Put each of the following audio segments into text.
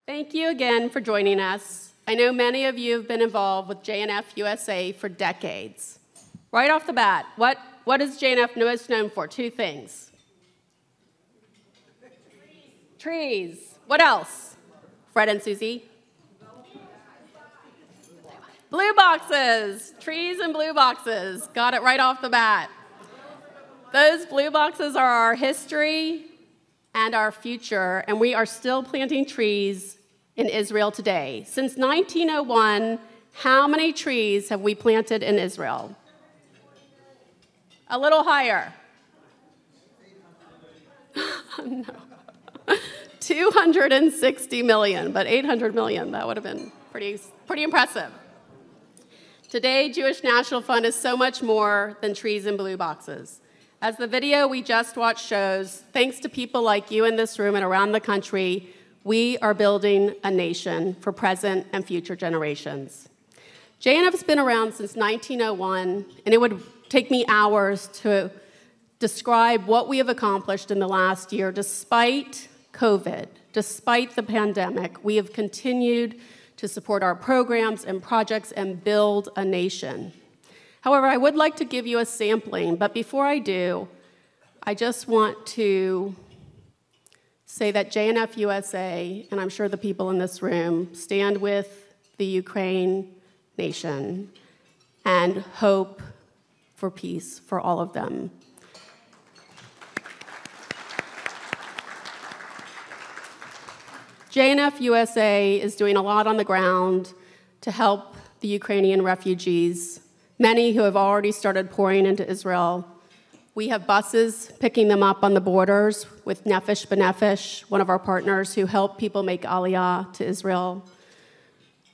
Thank you again for joining us. I know many of you have been involved with JNF USA for decades. Right off the bat, what is JNF most known for? Two things. Trees. What else? Fred and Susie? Blue boxes. Trees and blue boxes. Got it right off the bat. Those blue boxes are our history and our future, and we are still planting trees in Israel today. Since 1901, how many trees have we planted in Israel? A little higher. No. 260 million, but 800 million, that would have been pretty impressive. Today, Jewish National Fund is so much more than trees and blue boxes. As the video we just watched shows, thanks to people like you in this room and around the country, we are building a nation for present and future generations. JNF has been around since 1901, and it would take me hours to describe what we have accomplished in the last year. Despite COVID, despite the pandemic, we have continued to support our programs and projects and build a nation. However, I would like to give you a sampling, but before I do, I just want to say that JNF USA, and I'm sure the people in this room, stand with the Ukraine nation and hope for peace for all of them. JNF USA is doing a lot on the ground to help the Ukrainian refugees, many who have already started pouring into Israel. We have buses picking them up on the borders with Nefesh B'Nefesh, one of our partners who help people make Aliyah to Israel.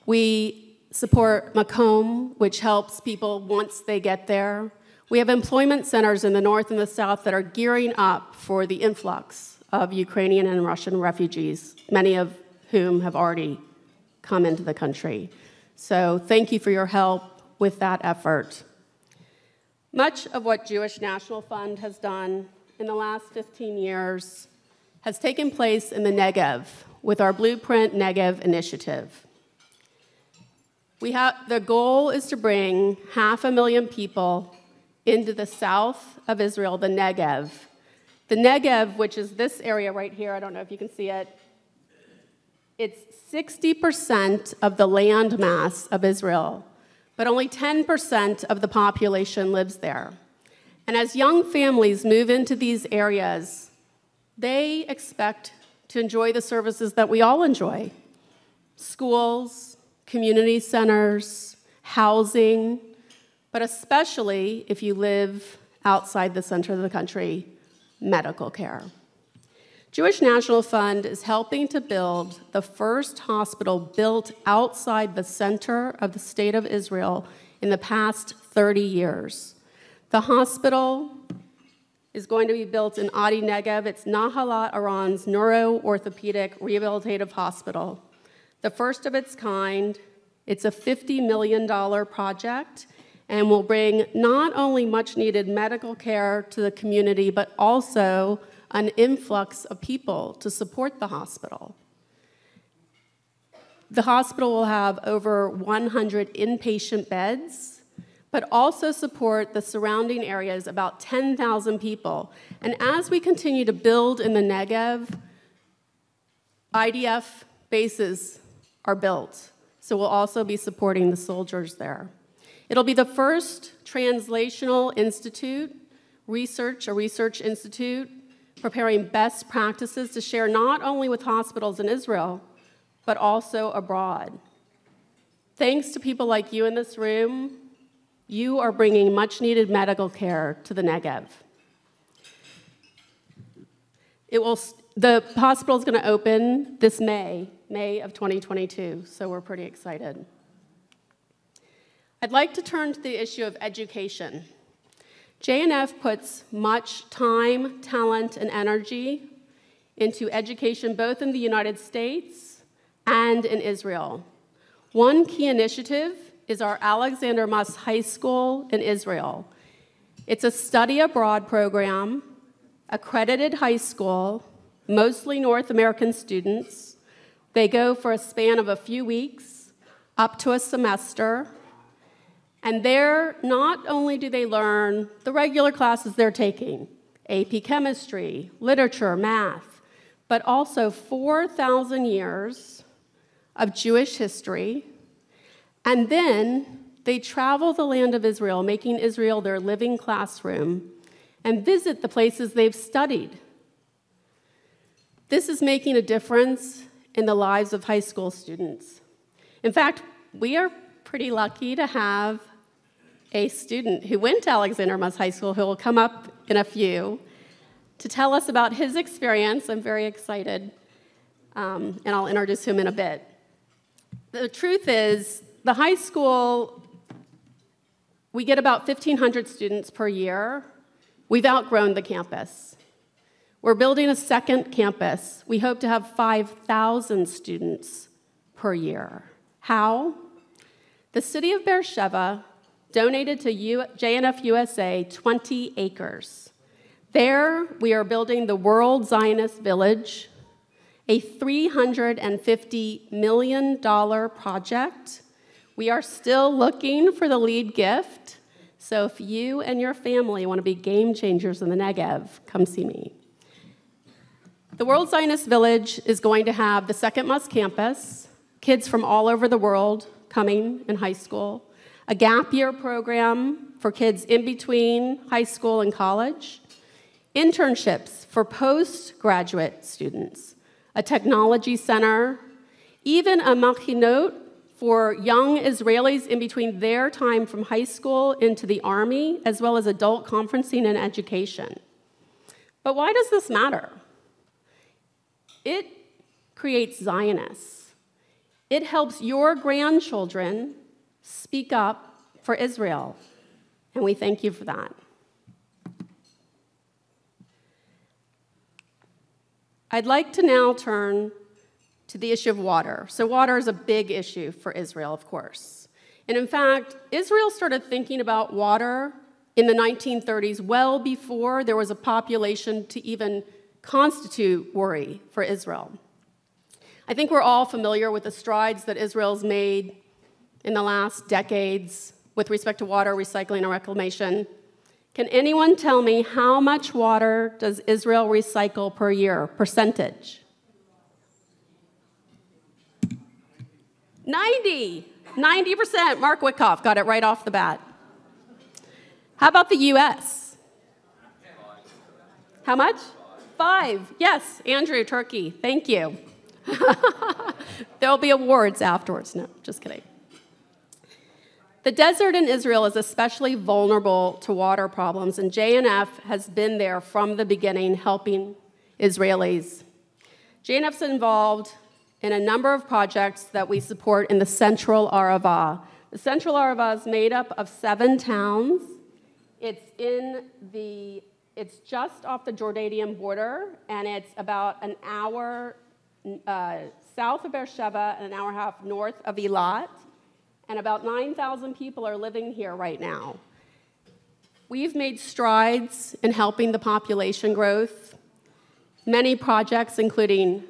We support Makom, which helps people once they get there. We have employment centers in the north and the south that are gearing up for the influx of Ukrainian and Russian refugees, many of whom have already come into the country. So thank you for your help with that effort. Much of what Jewish National Fund has done in the last 15 years has taken place in the Negev with our Blueprint Negev initiative. The goal is to bring 500,000 people into the south of Israel, the Negev. The Negev, which is this area right here, I don't know if you can see it, it's 60% of the land mass of Israel, but only 10% of the population lives there. And as young families move into these areas, they expect to enjoy the services that we all enjoy: schools, community centers, housing, but especially if you live outside the center of the country, medical care. Jewish National Fund is helping to build the first hospital built outside the center of the state of Israel in the past 30 years. The hospital is going to be built in Adi Negev. It's Nahalat Aran's neuro-orthopedic rehabilitative hospital, the first of its kind. It's a $50 million project and will bring not only much-needed medical care to the community, but also an influx of people to support the hospital. The hospital will have over 100 inpatient beds, but also support the surrounding areas, about 10,000 people. And as we continue to build in the Negev, IDF bases are built, so we'll also be supporting the soldiers there. It'll be the first translational institute, a research institute, preparing best practices to share not only with hospitals in Israel, but also abroad. Thanks to people like you in this room, you are bringing much-needed medical care to the Negev. The hospital is going to open this May of 2022, so we're pretty excited. I'd like to turn to the issue of education. JNF puts much time, talent, and energy into education both in the United States and in Israel. One key initiative is our Alexander Muss High School in Israel. It's a study abroad program, accredited high school, mostly North American students, They go for a span of a few weeks, up to a semester, and there not only do they learn the regular classes they're taking, AP Chemistry, Literature, Math, but also 4,000 years of Jewish history, and then they travel the land of Israel, making Israel their living classroom, and visit the places they've studied. This is making a difference in the lives of high school students. In fact, we are pretty lucky to have a student who went to Alexander Muss High School, who will come up in a few, to tell us about his experience. I'm very excited, and I'll introduce him in a bit. The truth is, the high school, we get about 1,500 students per year. We've outgrown the campus. We're building a second campus. We hope to have 5,000 students per year. How? The city of Beersheba donated to JNF USA 20 acres. There, we are building the World Zionist Village, a $350 million project. We are still looking for the lead gift, so if you and your family want to be game changers in the Negev, come see me. The World Zionist Village is going to have the second Muss campus, kids from all over the world coming in high school, a gap year program for kids in between high school and college, internships for postgraduate students, a technology center, even a machinot for young Israelis in between their time from high school into the army, as well as adult conferencing and education. But why does this matter? It creates Zionists. It helps your grandchildren speak up for Israel, and we thank you for that. I'd like to now turn to the issue of water. So water is a big issue for Israel, of course. And in fact, Israel started thinking about water in the 1930s, well before there was a population to even constitute worry for Israel. I think we're all familiar with the strides that Israel's made in the last decades with respect to water recycling and reclamation. Can anyone tell me how much water does Israel recycle per year, percentage? 90%. Mark Wyckoff got it right off the bat. How about the US? How much? 5. Yes, Andrew, Turkey. Thank you. There'll be awards afterwards. No, just kidding. The desert in Israel is especially vulnerable to water problems, and JNF has been there from the beginning helping Israelis. JNF's involved in a number of projects that we support in the Central Arava. The Central Arava is made up of 7 towns. It's just off the Jordanian border, and it's about an hour south of Beersheba and an hour and a half north of Eilat, and about 9,000 people are living here right now. We've made strides in helping the population growth. Many projects, including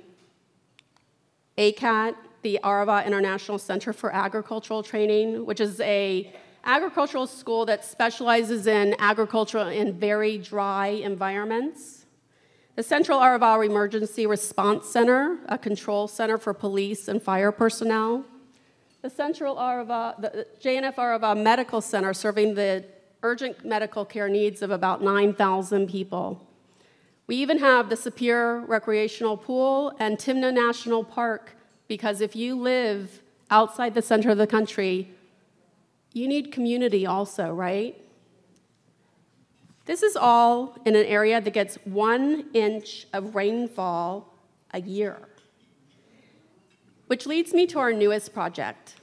ACAT, the Arava International Center for Agricultural Training, which is an agricultural school that specializes in agriculture in very dry environments. The Central Arava Emergency Response Center, a control center for police and fire personnel. The Central Arava, the JNF Arava Medical Center, serving the urgent medical care needs of about 9,000 people. We even have the Sapir Recreational Pool and Timna National Park, because if you live outside the center of the country, you need community also, right? This is all in an area that gets 1 inch of rainfall a year. Which leads me to our newest project,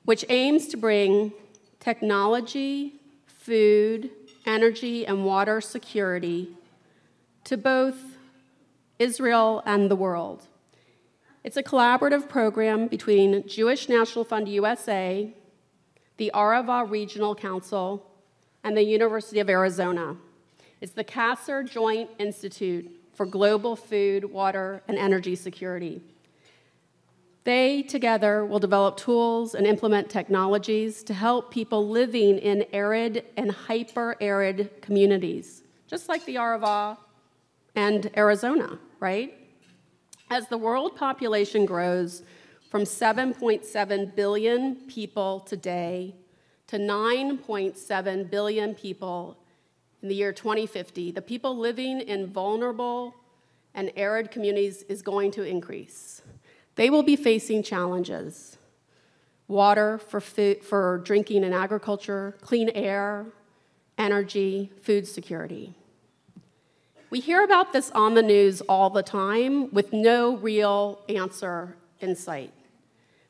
which aims to bring technology, food, energy, and water security to both Israel and the world. It's a collaborative program between Jewish National Fund USA, the Arava Regional Council, and the University of Arizona. It's the Kasser Joint Institute for Global Food, Water, and Energy Security. They together will develop tools and implement technologies to help people living in arid and hyper-arid communities, just like the Arava and Arizona, right? As the world population grows from 7.7 billion people today to 9.7 billion people in the year 2050, the people living in vulnerable and arid communities is going to increase. They will be facing challenges: water for food, for drinking and agriculture, clean air, energy, food security. We hear about this on the news all the time with no real answer in sight.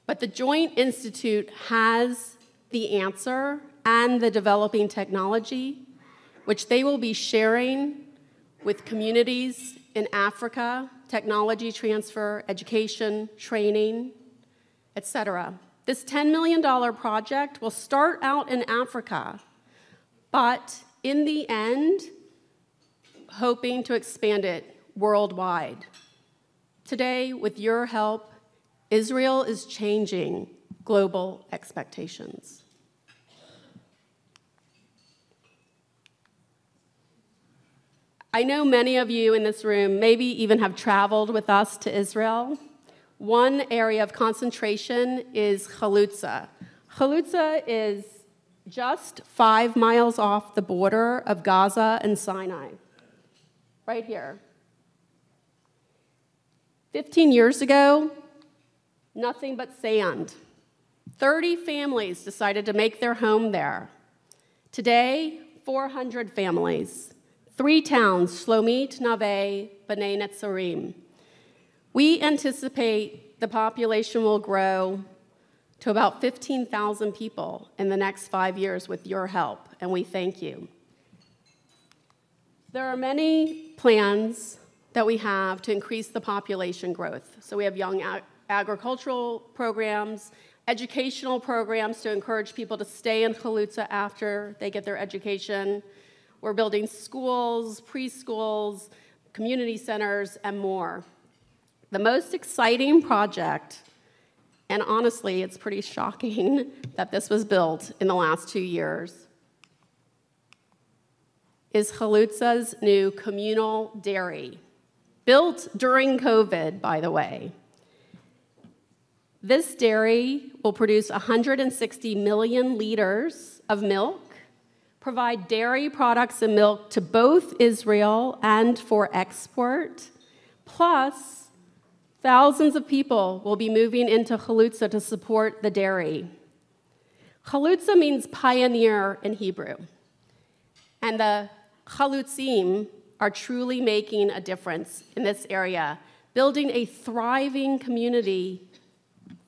But the Joint Institute has the answer and the developing technology, which they will be sharing with communities in Africa, technology transfer, education, training, etc. This $10 million project will start out in Africa, but in the end, hoping to expand it worldwide. Today, with your help, Israel is changing global expectations. I know many of you in this room maybe even have traveled with us to Israel. One area of concentration is Haluza. Haluza is just 5 miles off the border of Gaza and Sinai, right here. 15 years ago, nothing but sand. 30 families decided to make their home there. Today, 400 families. 3 towns, Shlomit, Nave, Bnei Netzarim. We anticipate the population will grow to about 15,000 people in the next 5 years with your help, and we thank you. There are many plans that we have to increase the population growth. So we have young agricultural programs, educational programs to encourage people to stay in Haluza after they get their education. We're building schools, preschools, community centers, and more. The most exciting project, and honestly, it's pretty shocking that this was built in the last 2 years, is Haluza's new communal dairy, built during COVID, by the way. This dairy will produce 160 million liters of milk, provide dairy products and milk to both Israel and for export, plus thousands of people will be moving into Haluza to support the dairy. Haluza means pioneer in Hebrew, and the Halutzim are truly making a difference in this area, building a thriving community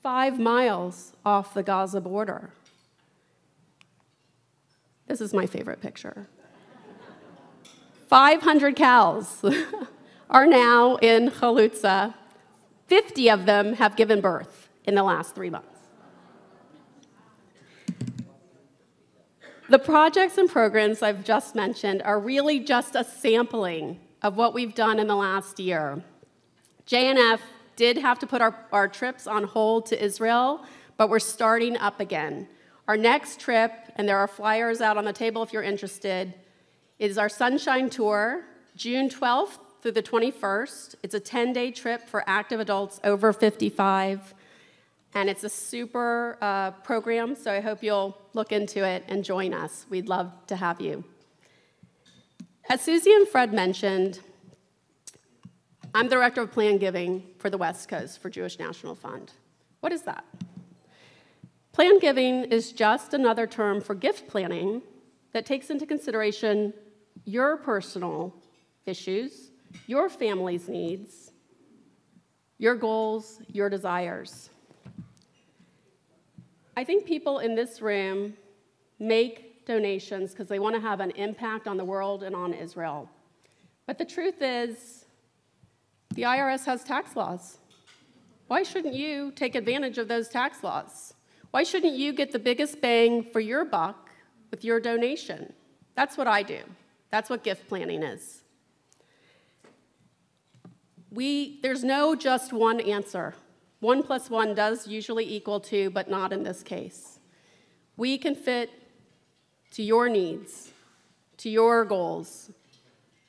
5 miles off the Gaza border. This is my favorite picture. 500 cows are now in Haluza. 50 of them have given birth in the last 3 months. The projects and programs I've just mentioned are really just a sampling of what we've done in the last year. JNF did have to put our trips on hold to Israel, but we're starting up again. Our next trip, and there are flyers out on the table if you're interested, is our Sunshine Tour, June 12th through the 21st. It's a 10-day trip for active adults over 55, and it's a super program, so I hope you'll look into it and join us. We'd love to have you. As Susie and Fred mentioned, I'm the Director of Plan Giving for the West Coast for Jewish National Fund. What is that? Plan giving is just another term for gift planning that takes into consideration your personal issues, your family's needs, your goals, your desires. I think people in this room make donations because they want to have an impact on the world and on Israel. But the truth is, the IRS has tax laws. Why shouldn't you take advantage of those tax laws? Why shouldn't you get the biggest bang for your buck with your donation? That's what I do. That's what gift planning is. There's no just one answer 1 plus 1 does usually equal 2, but not in this case. We can fit to your needs, to your goals,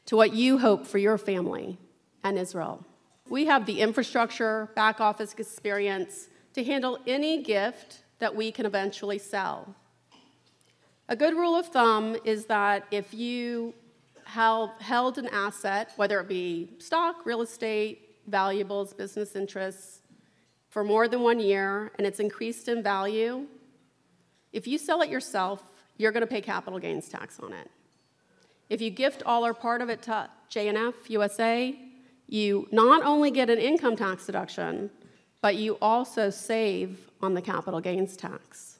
to what you hope for your family and Israel. We have the infrastructure, back office experience to handle any gift that we can eventually sell. A good rule of thumb is that if you held an asset, whether it be stock, real estate, valuables, business interests, for more than 1 year and it's increased in value, if you sell it yourself, you're going to pay capital gains tax on it. If you gift all or part of it to J&F USA, you not only get an income tax deduction, but you also save on the capital gains tax.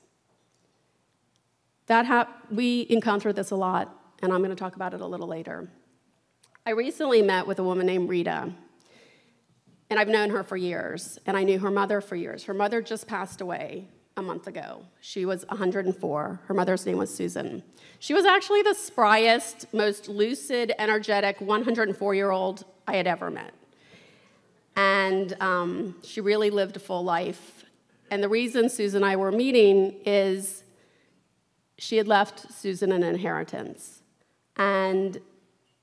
We encounter this a lot, and I'm going to talk about it a little later. I recently met with a woman named Rita, and I've known her for years, and I knew her mother for years. Her mother just passed away a month ago. She was 104. Her mother's name was Susan. She was actually the spryest, most lucid, energetic 104-year-old I had ever met. And she really lived a full life. And the reason Susan and I were meeting is she had left Susan an inheritance. And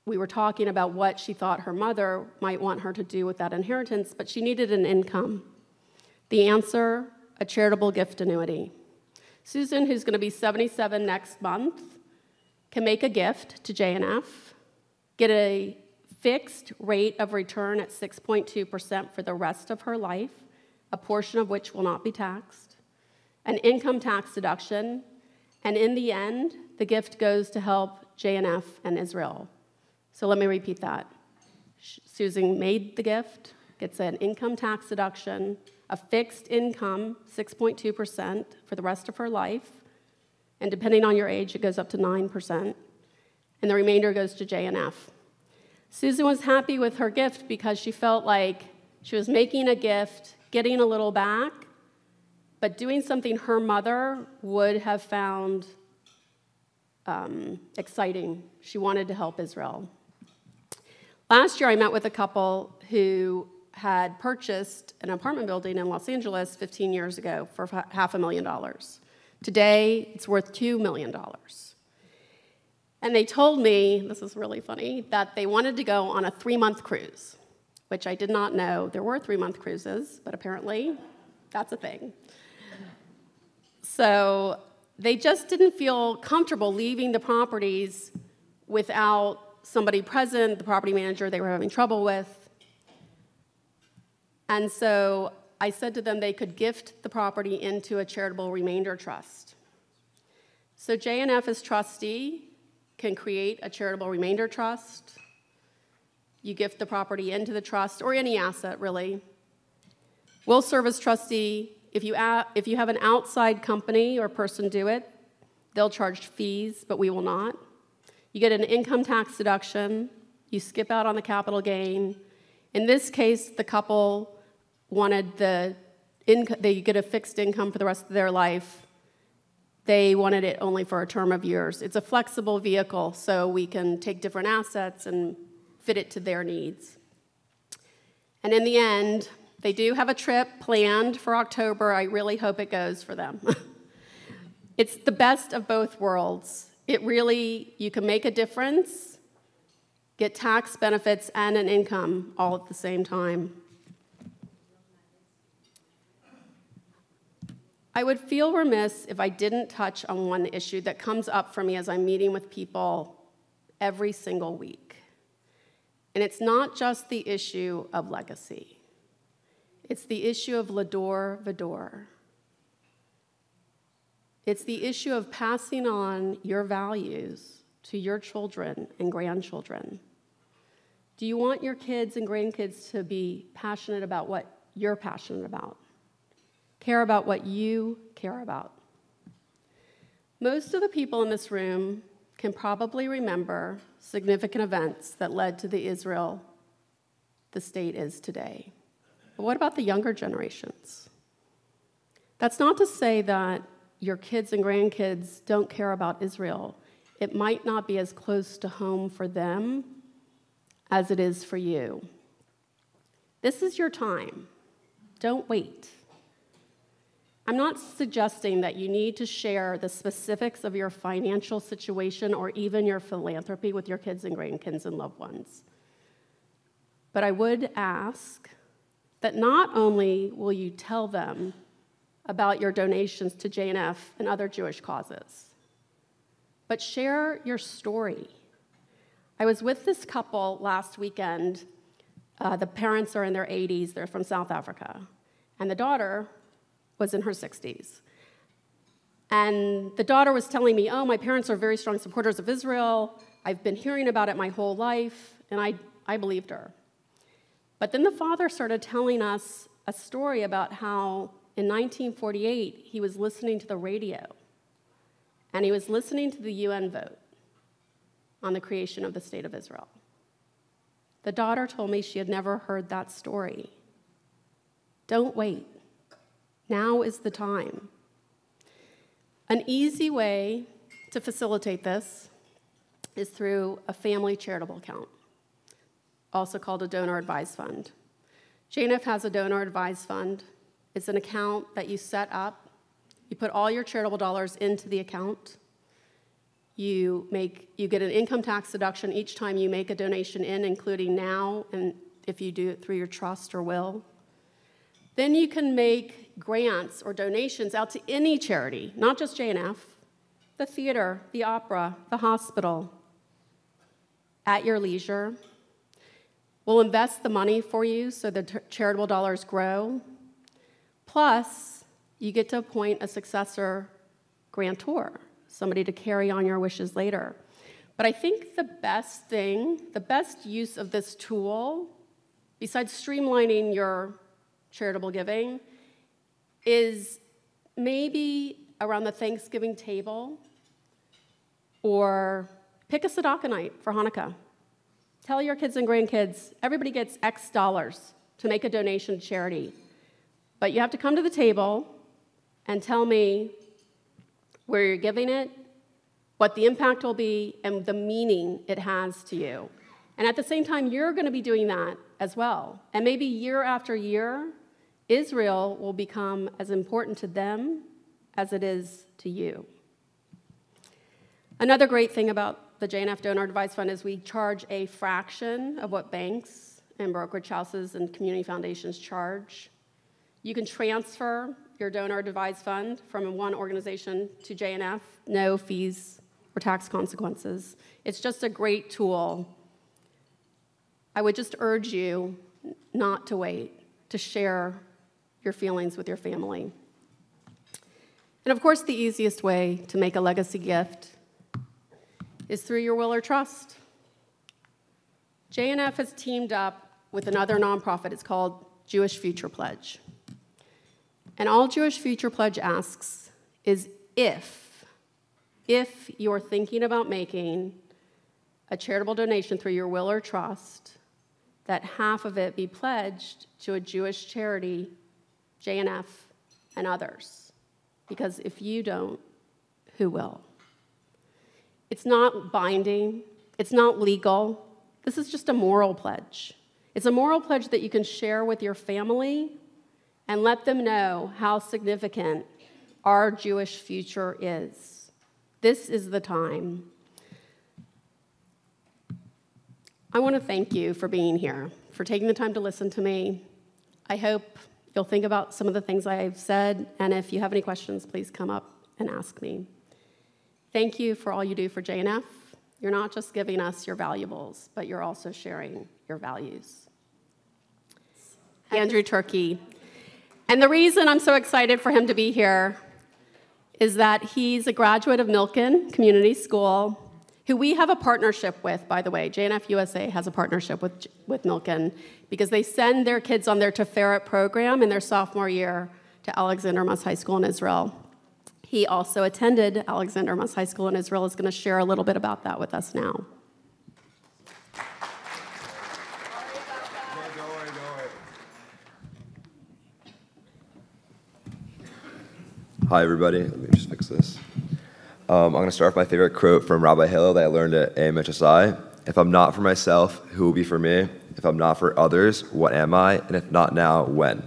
we were talking about what she thought her mother might want her to do with that inheritance, but she needed an income. The answer, a charitable gift annuity. Susan, who's going to be 77 next month, can make a gift to J&F, get a fixed rate of return at 6.2% for the rest of her life, a portion of which will not be taxed, an income tax deduction, and in the end, the gift goes to help J&F and Israel. So let me repeat that. Susan made the gift, gets an income tax deduction, a fixed income, 6.2% for the rest of her life, and depending on your age, it goes up to 9%, and the remainder goes to J&F. Susan was happy with her gift because she felt like she was making a gift, getting a little back, but doing something her mother would have found exciting. She wanted to help Israel. Last year, I met with a couple who had purchased an apartment building in Los Angeles 15 years ago for $500,000. Today, it's worth $2 million. And they told me, this is really funny, that they wanted to go on a 3-month cruise, which I did not know. There were 3-month cruises, but apparently that's a thing. So they just didn't feel comfortable leaving the properties without somebody present, the property manager they were having trouble with. And so I said to them they could gift the property into a charitable remainder trust. So J&F as trustee can create a charitable remainder trust. You gift the property into the trust, or any asset, really. We'll serve as trustee. If you have an outside company or person do it, they'll charge fees, but we will not. You get an income tax deduction. You skip out on the capital gain. In this case, the couple wanted they get a fixed income for the rest of their life. They wanted it only for a term of years. It's a flexible vehicle, so we can take different assets and fit it to their needs. And in the end, they do have a trip planned for October. I really hope it goes for them. It's the best of both worlds. It really, you can make a difference, get tax benefits and an income all at the same time. I would feel remiss if I didn't touch on one issue that comes up for me as I'm meeting with people every single week. And it's not just the issue of legacy. It's the issue of l'adore v'dore. It's the issue of passing on your values to your children and grandchildren. Do you want your kids and grandkids to be passionate about what you're passionate about? Care about what you care about? Most of the people in this room can probably remember significant events that led to the Israel the state is today. But what about the younger generations? That's not to say that your kids and grandkids don't care about Israel. It might not be as close to home for them as it is for you. This is your time. Don't wait. I'm not suggesting that you need to share the specifics of your financial situation or even your philanthropy with your kids and grandkids and loved ones. But I would ask that not only will you tell them about your donations to JNF and other Jewish causes, but share your story. I was with this couple last weekend. The parents are in their 80s. They're from South Africa. And the daughter was in her 60s. And the daughter was telling me, oh, my parents are very strong supporters of Israel. I've been hearing about it my whole life. And I believed her. But then the father started telling us a story about how in 1948, he was listening to the radio. And he was listening to the UN vote on the creation of the State of Israel. The daughter told me she had never heard that story. Don't wait. Now is the time. An easy way to facilitate this is through a family charitable account, also called a donor advised fund. JNF has a donor advised fund. It's an account that you set up. You put all your charitable dollars into the account. You get an income tax deduction each time you make a donation in, including now, and if you do it through your trust or will. Then you can make grants or donations out to any charity, not just JNF, the theater, the opera, the hospital, at your leisure. We'll invest the money for you so the charitable dollars grow. Plus, you get to appoint a successor grantor, somebody to carry on your wishes later. But I think the best use of this tool, besides streamlining your charitable giving, is maybe around the Thanksgiving table, or pick a tzedakah night for Hanukkah. Tell your kids and grandkids, everybody gets X dollars to make a donation to charity. But you have to come to the table and tell me where you're giving it, what the impact will be, and the meaning it has to you. And at the same time, you're going to be doing that as well. And maybe year after year, Israel will become as important to them as it is to you. Another great thing about the JNF Donor Advised Fund is we charge a fraction of what banks and brokerage houses and community foundations charge. You can transfer your donor advised fund from one organization to JNF, no fees or tax consequences. It's just a great tool. I would just urge you not to wait, to share your feelings with your family. And of course, the easiest way to make a legacy gift is through your will or trust. JNF has teamed up with another nonprofit. It's called Jewish Future Pledge. And all Jewish Future Pledge asks is if you're thinking about making a charitable donation through your will or trust, that half of it be pledged to a Jewish charity, JNF, and others. Because if you don't, who will? It's not binding. It's not legal. This is just a moral pledge. It's a moral pledge that you can share with your family and let them know how significant our Jewish future is. This is the time. I want to thank you for being here, for taking the time to listen to me. I hope you'll think about some of the things I've said, and if you have any questions, please come up and ask me. Thank you for all you do for JNF. You're not just giving us your valuables, but you're also sharing your values. Andrew Turkey. And the reason I'm so excited for him to be here is that he's a graduate of Milken Community School, who we have a partnership with, by the way. JNF USA has a partnership with Milken because they send their kids on their Tiferet program in their sophomore year to Alexander Muss High School in Israel. He also attended Alexander Muss High School in Israel, is going to share a little bit about that with us now. Hi, everybody. Let me just fix this. I'm going to start with my favorite quote from Rabbi Hillel that I learned at AMHSI. If I'm not for myself, who will be for me? If I'm not for others, what am I? And if not now, when?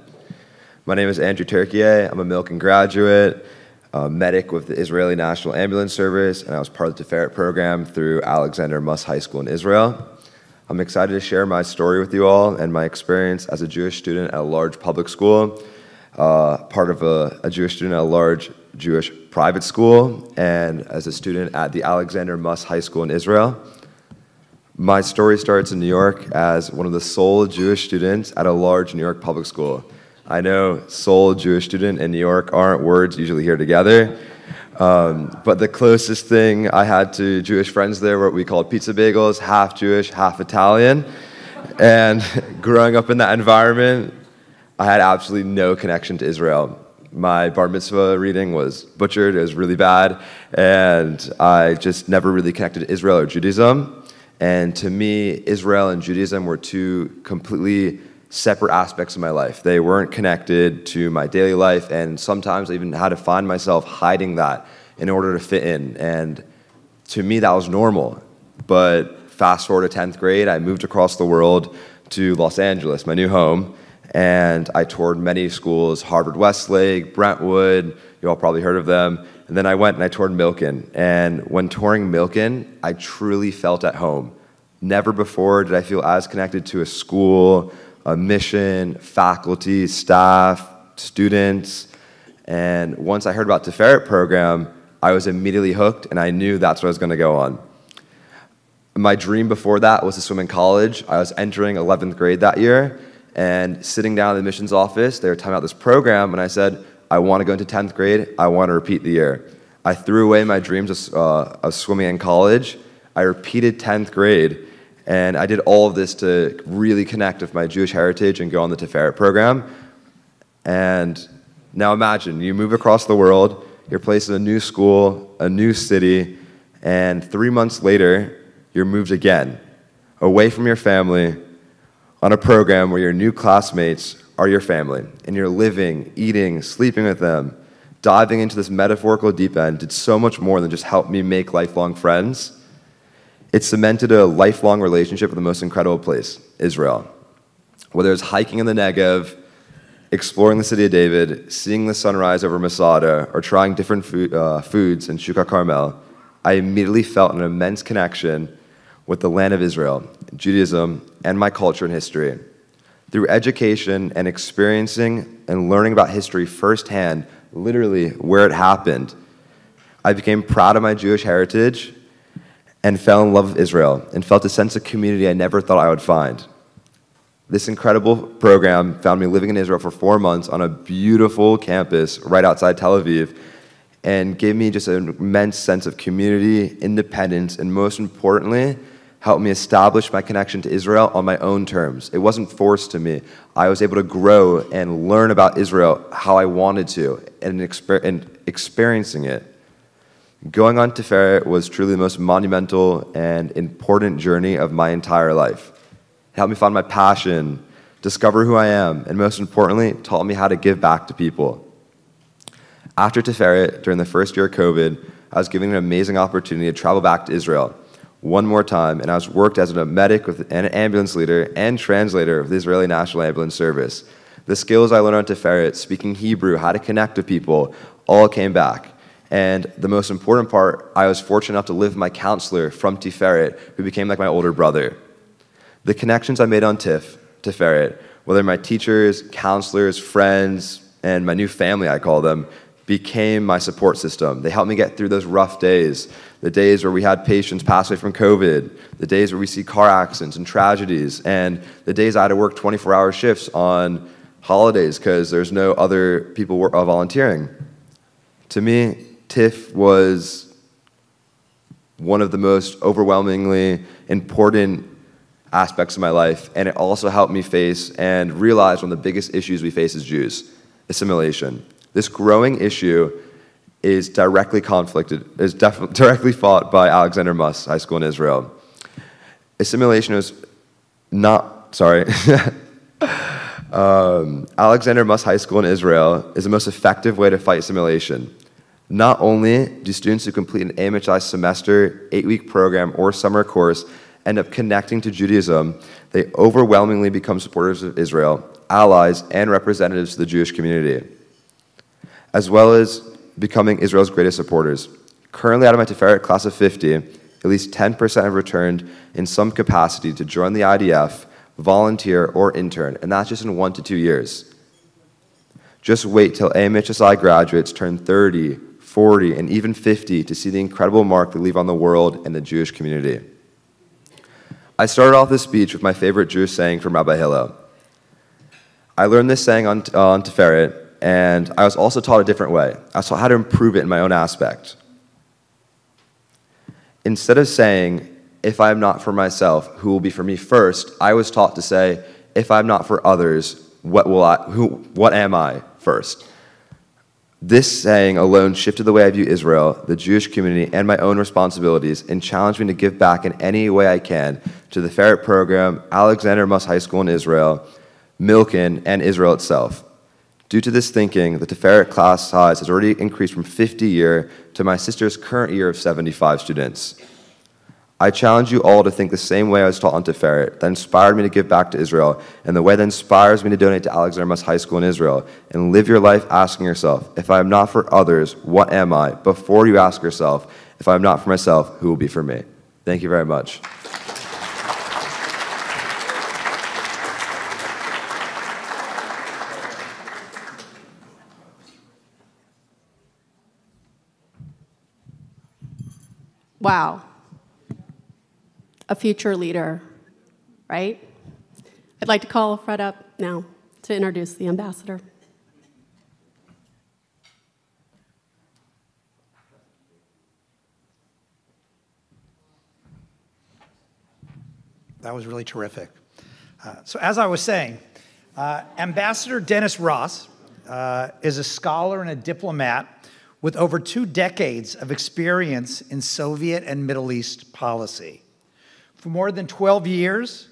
My name is Andrew Turkier. I'm a Milken graduate, a medic with the Israeli National Ambulance Service, and I was part of the Tiferet program through Alexander Muss High School in Israel. I'm excited to share my story with you all and my experience as a Jewish student at a large public school, part of a Jewish student at a large Jewish private school, and as a student at the Alexander Muss High School in Israel. My story starts in New York as one of the sole Jewish students at a large New York public school. I know sole Jewish student in New York aren't words usually hear together, but the closest thing I had to Jewish friends there were what we called pizza bagels, half Jewish, half Italian. And growing up in that environment, I had absolutely no connection to Israel. My bar mitzvah reading was butchered, it was really bad, and I just never really connected to Israel or Judaism. And to me, Israel and Judaism were two completely separate aspects of my life. They weren't connected to my daily life, and sometimes I even had to find myself hiding that in order to fit in. And to me, that was normal. But fast forward to 10th grade, I moved across the world to Los Angeles, my new home, and I toured many schools, Harvard Westlake, Brentwood, you all probably heard of them, and then I went and I toured Milken. And when touring Milken, I truly felt at home. Never before did I feel as connected to a school, a mission, faculty, staff, students, and once I heard about the Tiferet program, I was immediately hooked, and I knew that's what I was going to go on. My dream before that was to swim in college. I was entering 11th grade that year, and sitting down in the admissions office, they were talking about this program, and I said, I want to go into 10th grade, I want to repeat the year. I threw away my dreams of swimming in college. I repeated 10th grade, and I did all of this to really connect with my Jewish heritage and go on the Tiferet program. And now imagine, you move across the world, you're placed in a new school, a new city, and 3 months later, you're moved again, away from your family, on a program where your new classmates are your family, and you're living, eating, sleeping with them. Diving into this metaphorical deep end did so much more than just help me make lifelong friends. It cemented a lifelong relationship with the most incredible place, Israel. Whether it's hiking in the Negev, exploring the city of David, seeing the sunrise over Masada, or trying different foods in Shuka Carmel, I immediately felt an immense connection with the land of Israel, Judaism, and my culture and history. Through education and experiencing and learning about history firsthand, literally where it happened, I became proud of my Jewish heritage and fell in love with Israel and felt a sense of community I never thought I would find. This incredible program found me living in Israel for 4 months on a beautiful campus right outside Tel Aviv and gave me just an immense sense of community, independence, and most importantly, helped me establish my connection to Israel on my own terms. It wasn't forced to me. I was able to grow and learn about Israel how I wanted to and experiencing it. Going on Tiferet was truly the most monumental and important journey of my entire life. It helped me find my passion, discover who I am, and most importantly, taught me how to give back to people. After Tiferet, during the first year of COVID, I was given an amazing opportunity to travel back to Israel one more time, and I was worked as a medic with an ambulance leader and translator of the Israeli National Ambulance Service. The skills I learned on Tiferet, speaking Hebrew, how to connect with people, all came back. And the most important part, I was fortunate enough to live with my counselor from Tiferet, who became like my older brother. The connections I made on Tiferet, whether my teachers, counselors, friends, and my new family, I call them, became my support system. They helped me get through those rough days, the days where we had patients pass away from COVID, the days where we see car accidents and tragedies, and the days I had to work 24-hour shifts on holidays because there's no other people volunteering. To me, TIFF was one of the most overwhelmingly important aspects of my life, and it also helped me face and realize one of the biggest issues we face as Jews, assimilation. This growing issue is directly directly fought by Alexander Muss High School in Israel. Assimilation is not, Alexander Muss High School in Israel is the most effective way to fight assimilation. Not only do students who complete an AMHI semester, 8-week program, or summer course end up connecting to Judaism, they overwhelmingly become supporters of Israel, allies, and representatives to the Jewish community, as well as becoming Israel's greatest supporters. Currently, out of my Tiferet class of 50, at least 10% have returned in some capacity to join the IDF, volunteer, or intern, and that's just in 1 to 2 years. Just wait till AMHSI graduates turn 30, 40, and even 50 to see the incredible mark they leave on the world and the Jewish community. I started off this speech with my favorite Jewish saying from Rabbi Hillel. I learned this saying on Tiferet, and I was also taught a different way. I was taught how to improve it in my own aspect. Instead of saying, if I am not for myself, who will be for me first, I was taught to say, if I'm not for others, what am I first? This saying alone shifted the way I view Israel, the Jewish community, and my own responsibilities, and challenged me to give back in any way I can to the Tiferet program, Alexander Muss High School in Israel, Milken, and Israel itself. Due to this thinking, the Tiferet class size has already increased from 50 a year to my sister's current year of 75 students. I challenge you all to think the same way I was taught on Tiferet, that inspired me to give back to Israel, and the way that inspires me to donate to Alexander Muss High School in Israel, and live your life asking yourself, if I am not for others, what am I? Before you ask yourself, if I am not for myself, who will be for me? Thank you very much. Wow. A future leader, right? I'd like to call Fred up now to introduce the ambassador. That was really terrific. So as I was saying, Ambassador Dennis Ross is a scholar and a diplomat with over 2 decades of experience in Soviet and Middle East policy. For more than 12 years,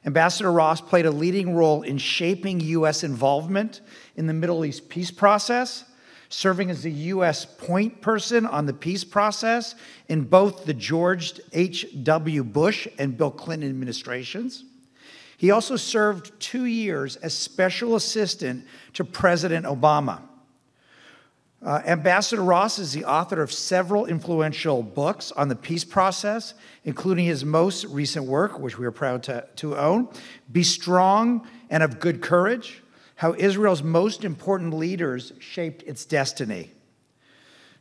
Ambassador Ross played a leading role in shaping U.S. involvement in the Middle East peace process, serving as the U.S. point person on the peace process in both the George H.W. Bush and Bill Clinton administrations. He also served 2 years as special assistant to President Obama. Ambassador Ross is the author of several influential books on the peace process, including his most recent work, which we are proud to own, Be Strong and of Good Courage, How Israel's Most Important Leaders Shaped Its Destiny.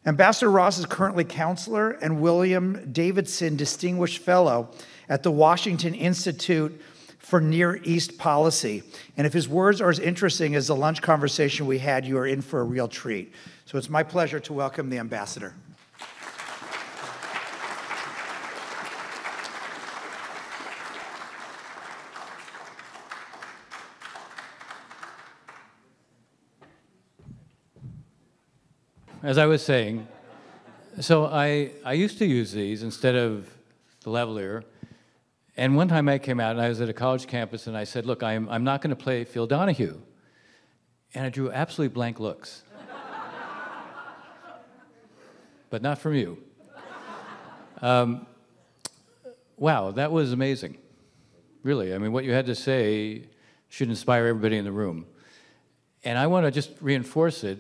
Ambassador Ross is currently counselor and William Davidson Distinguished Fellow at the Washington Institute for Near East Policy. And if his words are as interesting as the lunch conversation we had, you are in for a real treat. So it's my pleasure to welcome the ambassador. As I was saying, so I used to use these instead of the lavalier. And one time I came out and I was at a college campus and I said, look, I'm not going to play Phil Donahue. And I drew absolutely blank looks. But not from you. Wow, that was amazing. Really, I mean, what you had to say should inspire everybody in the room. And I want to just reinforce it.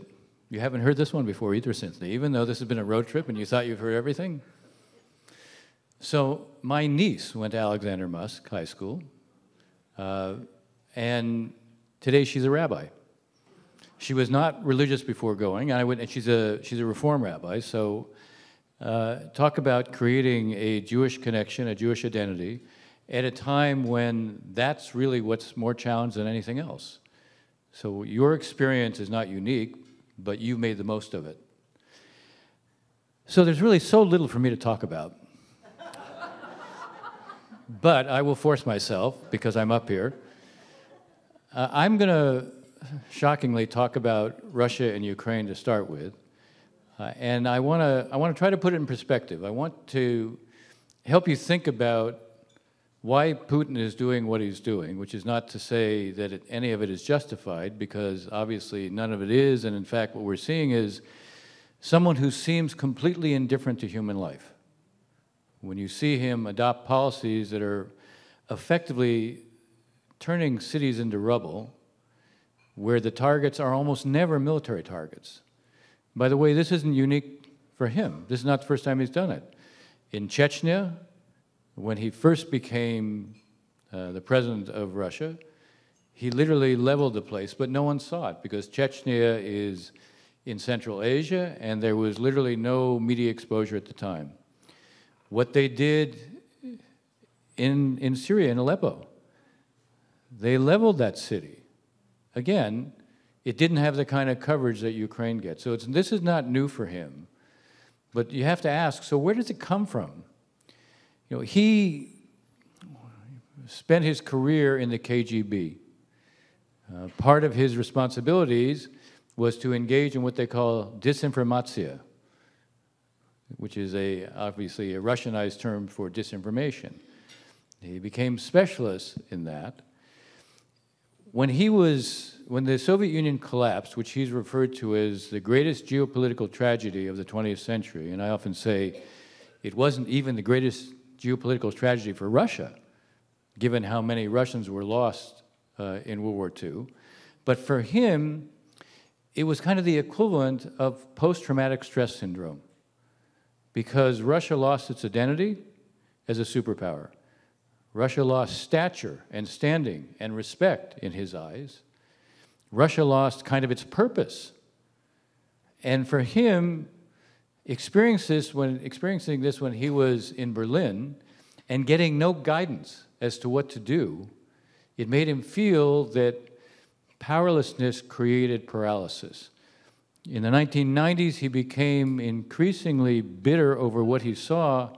You haven't heard this one before either, Cynthia, even though this has been a road trip and you thought you've heard everything. So my niece went to Alexander Muss High School, and today she's a rabbi. She was not religious before going, and she's a Reform rabbi, so talk about creating a Jewish connection, a Jewish identity, at a time when that's really what's more challenged than anything else. So your experience is not unique, but you've made the most of it. So there's really so little for me to talk about. But I will force myself, because I'm up here. I'm going to, shockingly, talk about Russia and Ukraine to start with. And I want to try to put it in perspective. I want to help you think about why Putin is doing what he's doing, which is not to say that any of it is justified, because obviously none of it is. And in fact, what we're seeing is someone who seems completely indifferent to human life. When you see him adopt policies that are effectively turning cities into rubble, where the targets are almost never military targets. By the way, this isn't unique for him. This is not the first time he's done it. In Chechnya, when he first became the president of Russia, he literally leveled the place, but no one saw it because Chechnya is in Central Asia, and there was literally no media exposure at the time. What they did in Syria, in Aleppo, they leveled that city. Again, it didn't have the kind of coverage that Ukraine gets. So this is not new for him. But you have to ask, so where does it come from? You know, he spent his career in the KGB. Part of his responsibilities was to engage in what they call disinformatia, which is obviously a Russianized term for disinformation. He became specialist in that. When the Soviet Union collapsed, which he's referred to as the greatest geopolitical tragedy of the 20th century, and I often say it wasn't even the greatest geopolitical tragedy for Russia, given how many Russians were lost in World War II, but for him, it was kind of the equivalent of post-traumatic stress syndrome, because Russia lost its identity as a superpower. Russia lost stature and standing and respect in his eyes. Russia lost kind of its purpose. And for him, experiencing this when he was in Berlin and getting no guidance as to what to do, it made him feel that powerlessness created paralysis. In the 1990s, he became increasingly bitter over what he saw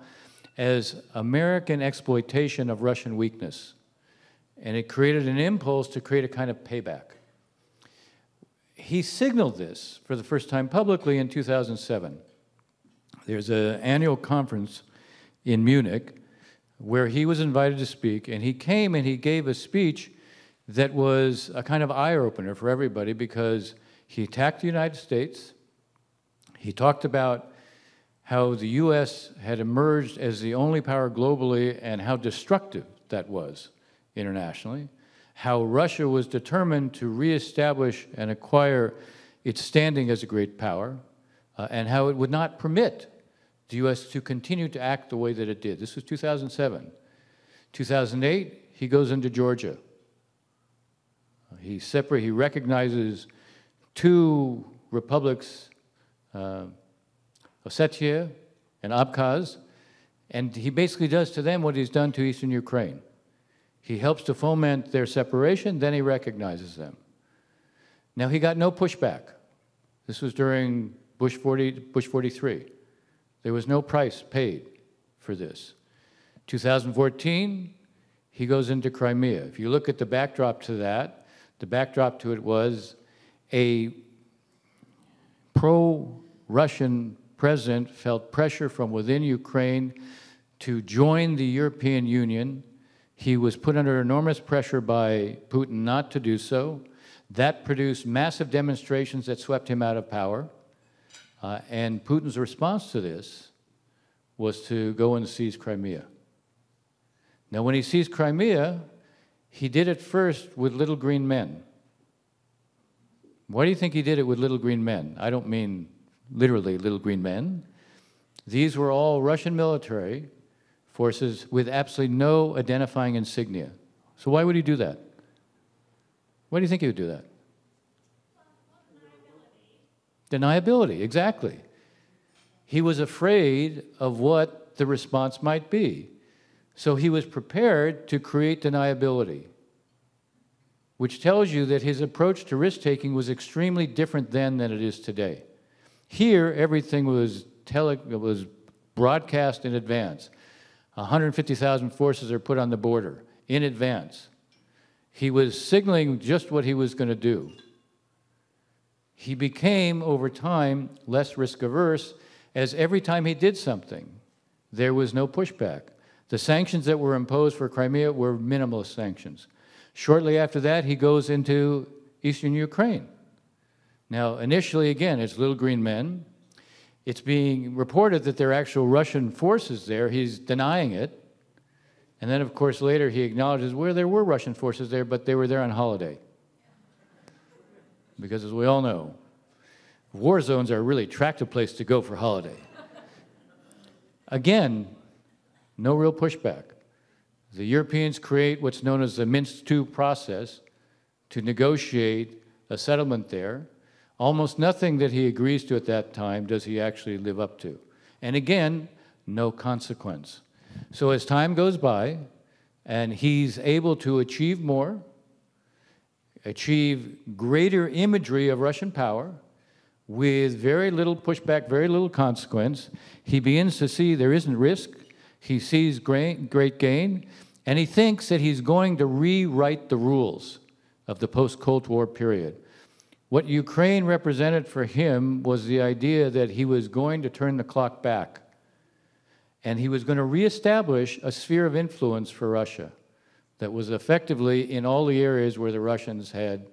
as American exploitation of Russian weakness. And it created an impulse to create a kind of payback. He signaled this for the first time publicly in 2007. There's an annual conference in Munich where he was invited to speak, and he came and he gave a speech that was a kind of eye-opener for everybody because he attacked the United States. He talked about how the U.S. had emerged as the only power globally and how destructive that was internationally, how Russia was determined to reestablish and acquire its standing as a great power, and how it would not permit the U.S. to continue to act the way that it did. This was 2007. 2008, he goes into Georgia. He recognizes two republics, Ossetia and Abkhaz, and he basically does to them what he's done to Eastern Ukraine. He helps to foment their separation, then he recognizes them. Now, he got no pushback. This was during Bush 43. There was no price paid for this. 2014, he goes into Crimea. If you look at the backdrop to that, the backdrop to it was a pro-Russian president felt pressure from within Ukraine to join the European Union. He was put under enormous pressure by Putin not to do so. That produced massive demonstrations that swept him out of power. And Putin's response to this was to go and seize Crimea. Now, when he seized Crimea, he did it first with little green men. Why do you think he did it with little green men? I don't mean literally little green men. These were all Russian military forces with absolutely no identifying insignia. So why would he do that? Why do you think he would do that? Deniability, exactly. He was afraid of what the response might be. So he was prepared to create deniability, which tells you that his approach to risk-taking was extremely different then than it is today. Here, everything was broadcast in advance. 150,000 forces are put on the border in advance. He was signaling just what he was going to do. He became, over time, less risk-averse, as every time he did something, there was no pushback. The sanctions that were imposed for Crimea were minimalist sanctions. Shortly after that, he goes into eastern Ukraine. Now, initially, again, it's little green men. It's being reported that there are actual Russian forces there. He's denying it. And then, of course, later he acknowledges, well, there were Russian forces there, but they were there on holiday. because as we all know, war zones are a really attractive place to go for holiday. Again, no real pushback. The Europeans create what's known as the Minsk II process to negotiate a settlement there. Almost nothing that he agrees to at that time does he actually live up to. And again, no consequence. So as time goes by, and he's able to achieve more, achieve greater imagery of Russian power, with very little pushback, very little consequence, he begins to see there isn't risk, he sees great gain, and he thinks that he's going to rewrite the rules of the post-Cold War period. What Ukraine represented for him was the idea that he was going to turn the clock back, and he was going to reestablish a sphere of influence for Russia that was effectively in all the areas where the Russians had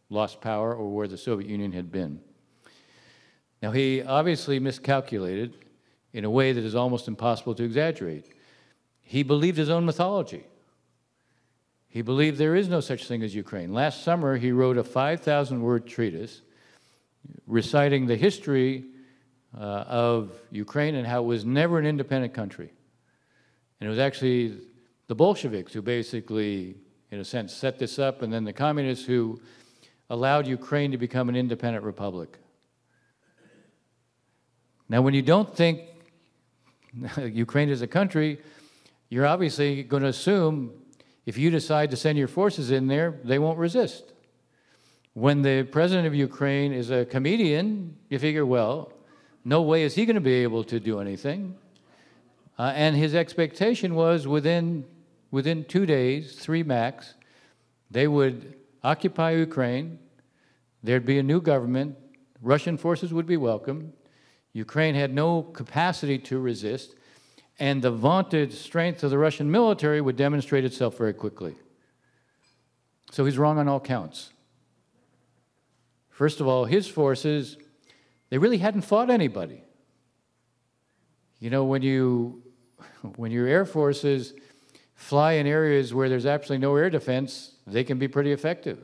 lost power or where the Soviet Union had been. Now, he obviously miscalculated in a way that is almost impossible to exaggerate. He believed his own mythology. He believed there is no such thing as Ukraine. Last summer, he wrote a 5,000-word treatise reciting the history of Ukraine and how it was never an independent country. And it was actually the Bolsheviks who basically, in a sense, set this up, and then the communists who allowed Ukraine to become an independent republic. Now, when you don't think Ukraine is a country, you're obviously going to assume if you decide to send your forces in there, they won't resist. When the president of Ukraine is a comedian, you figure, well, no way is he going to be able to do anything. And his expectation was within 2 days, 3 max, they would occupy Ukraine, there'd be a new government, Russian forces would be welcome, Ukraine had no capacity to resist, and the vaunted strength of the Russian military would demonstrate itself very quickly. So he's wrong on all counts. First of all, his forces, they really hadn't fought anybody. You know, when your air forces fly in areas where there's absolutely no air defense, they can be pretty effective.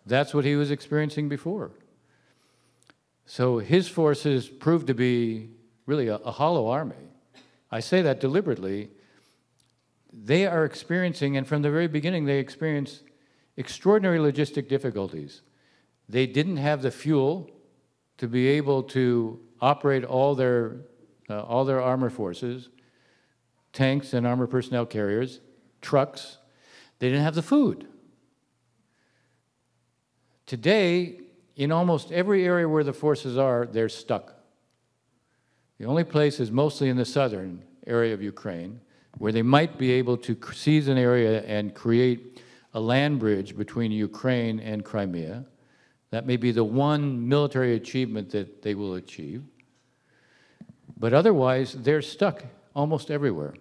That's what he was experiencing before. So his forces proved to be really a hollow army. I say that deliberately. They are experiencing, and from the very beginning, they experienced extraordinary logistic difficulties. They didn't have the fuel to be able to operate all their armor forces, tanks and armored personnel carriers, trucks. They didn't have the food. Today, in almost every area where the forces are, they're stuck. The only place is mostly in the southern area of Ukraine, where they might be able to seize an area and create a land bridge between Ukraine and Crimea. That may be the one military achievement that they will achieve. But otherwise, they're stuck almost everywhere.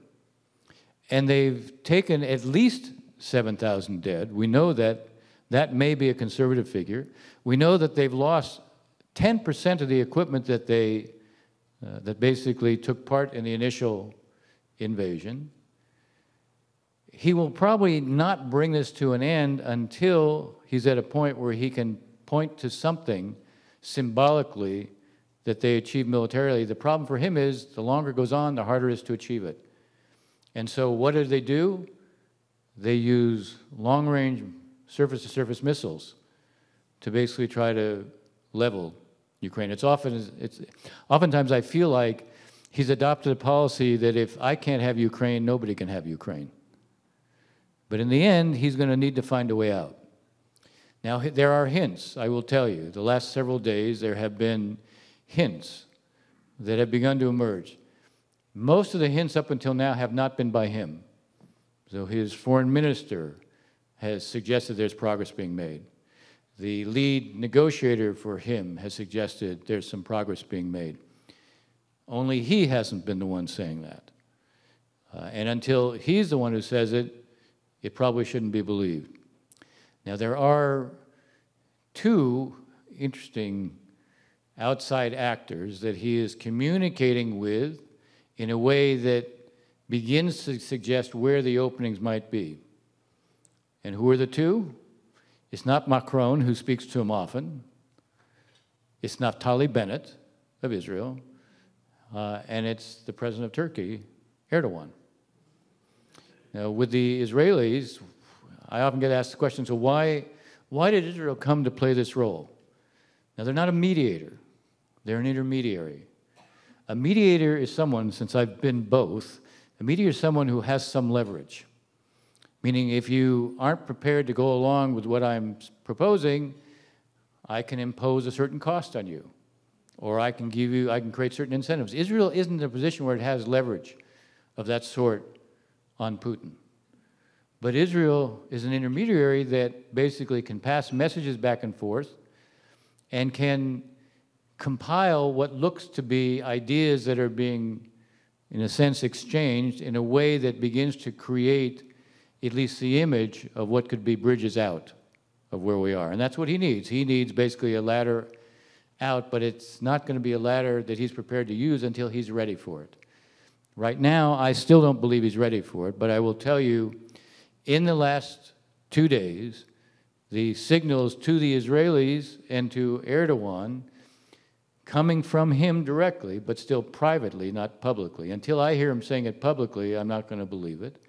And they've taken at least 7,000 dead. We know that that may be a conservative figure. We know that they've lost 10% of the equipment that that basically took part in the initial invasion. He will probably not bring this to an end until he's at a point where he can point to something symbolically that they achieve militarily. The problem for him is the longer it goes on, the harder it is to achieve it. And so what do? They use long-range surface-to-surface missiles to basically try to level Ukraine. Oftentimes I feel like he's adopted a policy that if I can't have Ukraine, nobody can have Ukraine. But in the end, he's going to need to find a way out. Now, there are hints, I will tell you. The last several days, there have been hints that have begun to emerge. Most of the hints up until now have not been by him. So his foreign minister has suggested there's progress being made. The lead negotiator for him has suggested there's some progress being made. Only he hasn't been the one saying that. And until he's the one who says it, it probably shouldn't be believed. Now, there are 2 interesting outside actors that he is communicating with in a way that begins to suggest where the openings might be. And who are the 2? It's not Macron, who speaks to him often. It's Naftali Bennett of Israel. And it's the president of Turkey, Erdogan. Now, with the Israelis, I often get asked the question, so why did Israel come to play this role? Now, they're not a mediator. They're an intermediary. A mediator is someone, since I've been both, a mediator is someone who has some leverage. Meaning, if you aren't prepared to go along with what I'm proposing, I can impose a certain cost on you. Or I can create certain incentives. Israel isn't in a position where it has leverage of that sort on Putin. But Israel is an intermediary that basically can pass messages back and forth and can compile what looks to be ideas that are being, in a sense, exchanged in a way that begins to create at least the image of what could be bridges out of where we are. And that's what he needs. He needs basically a ladder out, but it's not going to be a ladder that he's prepared to use until he's ready for it. Right now, I still don't believe he's ready for it, but I will tell you, in the last 2 days, the signals to the Israelis and to Erdogan coming from him directly, but still privately, not publicly. Until I hear him saying it publicly, I'm not going to believe it.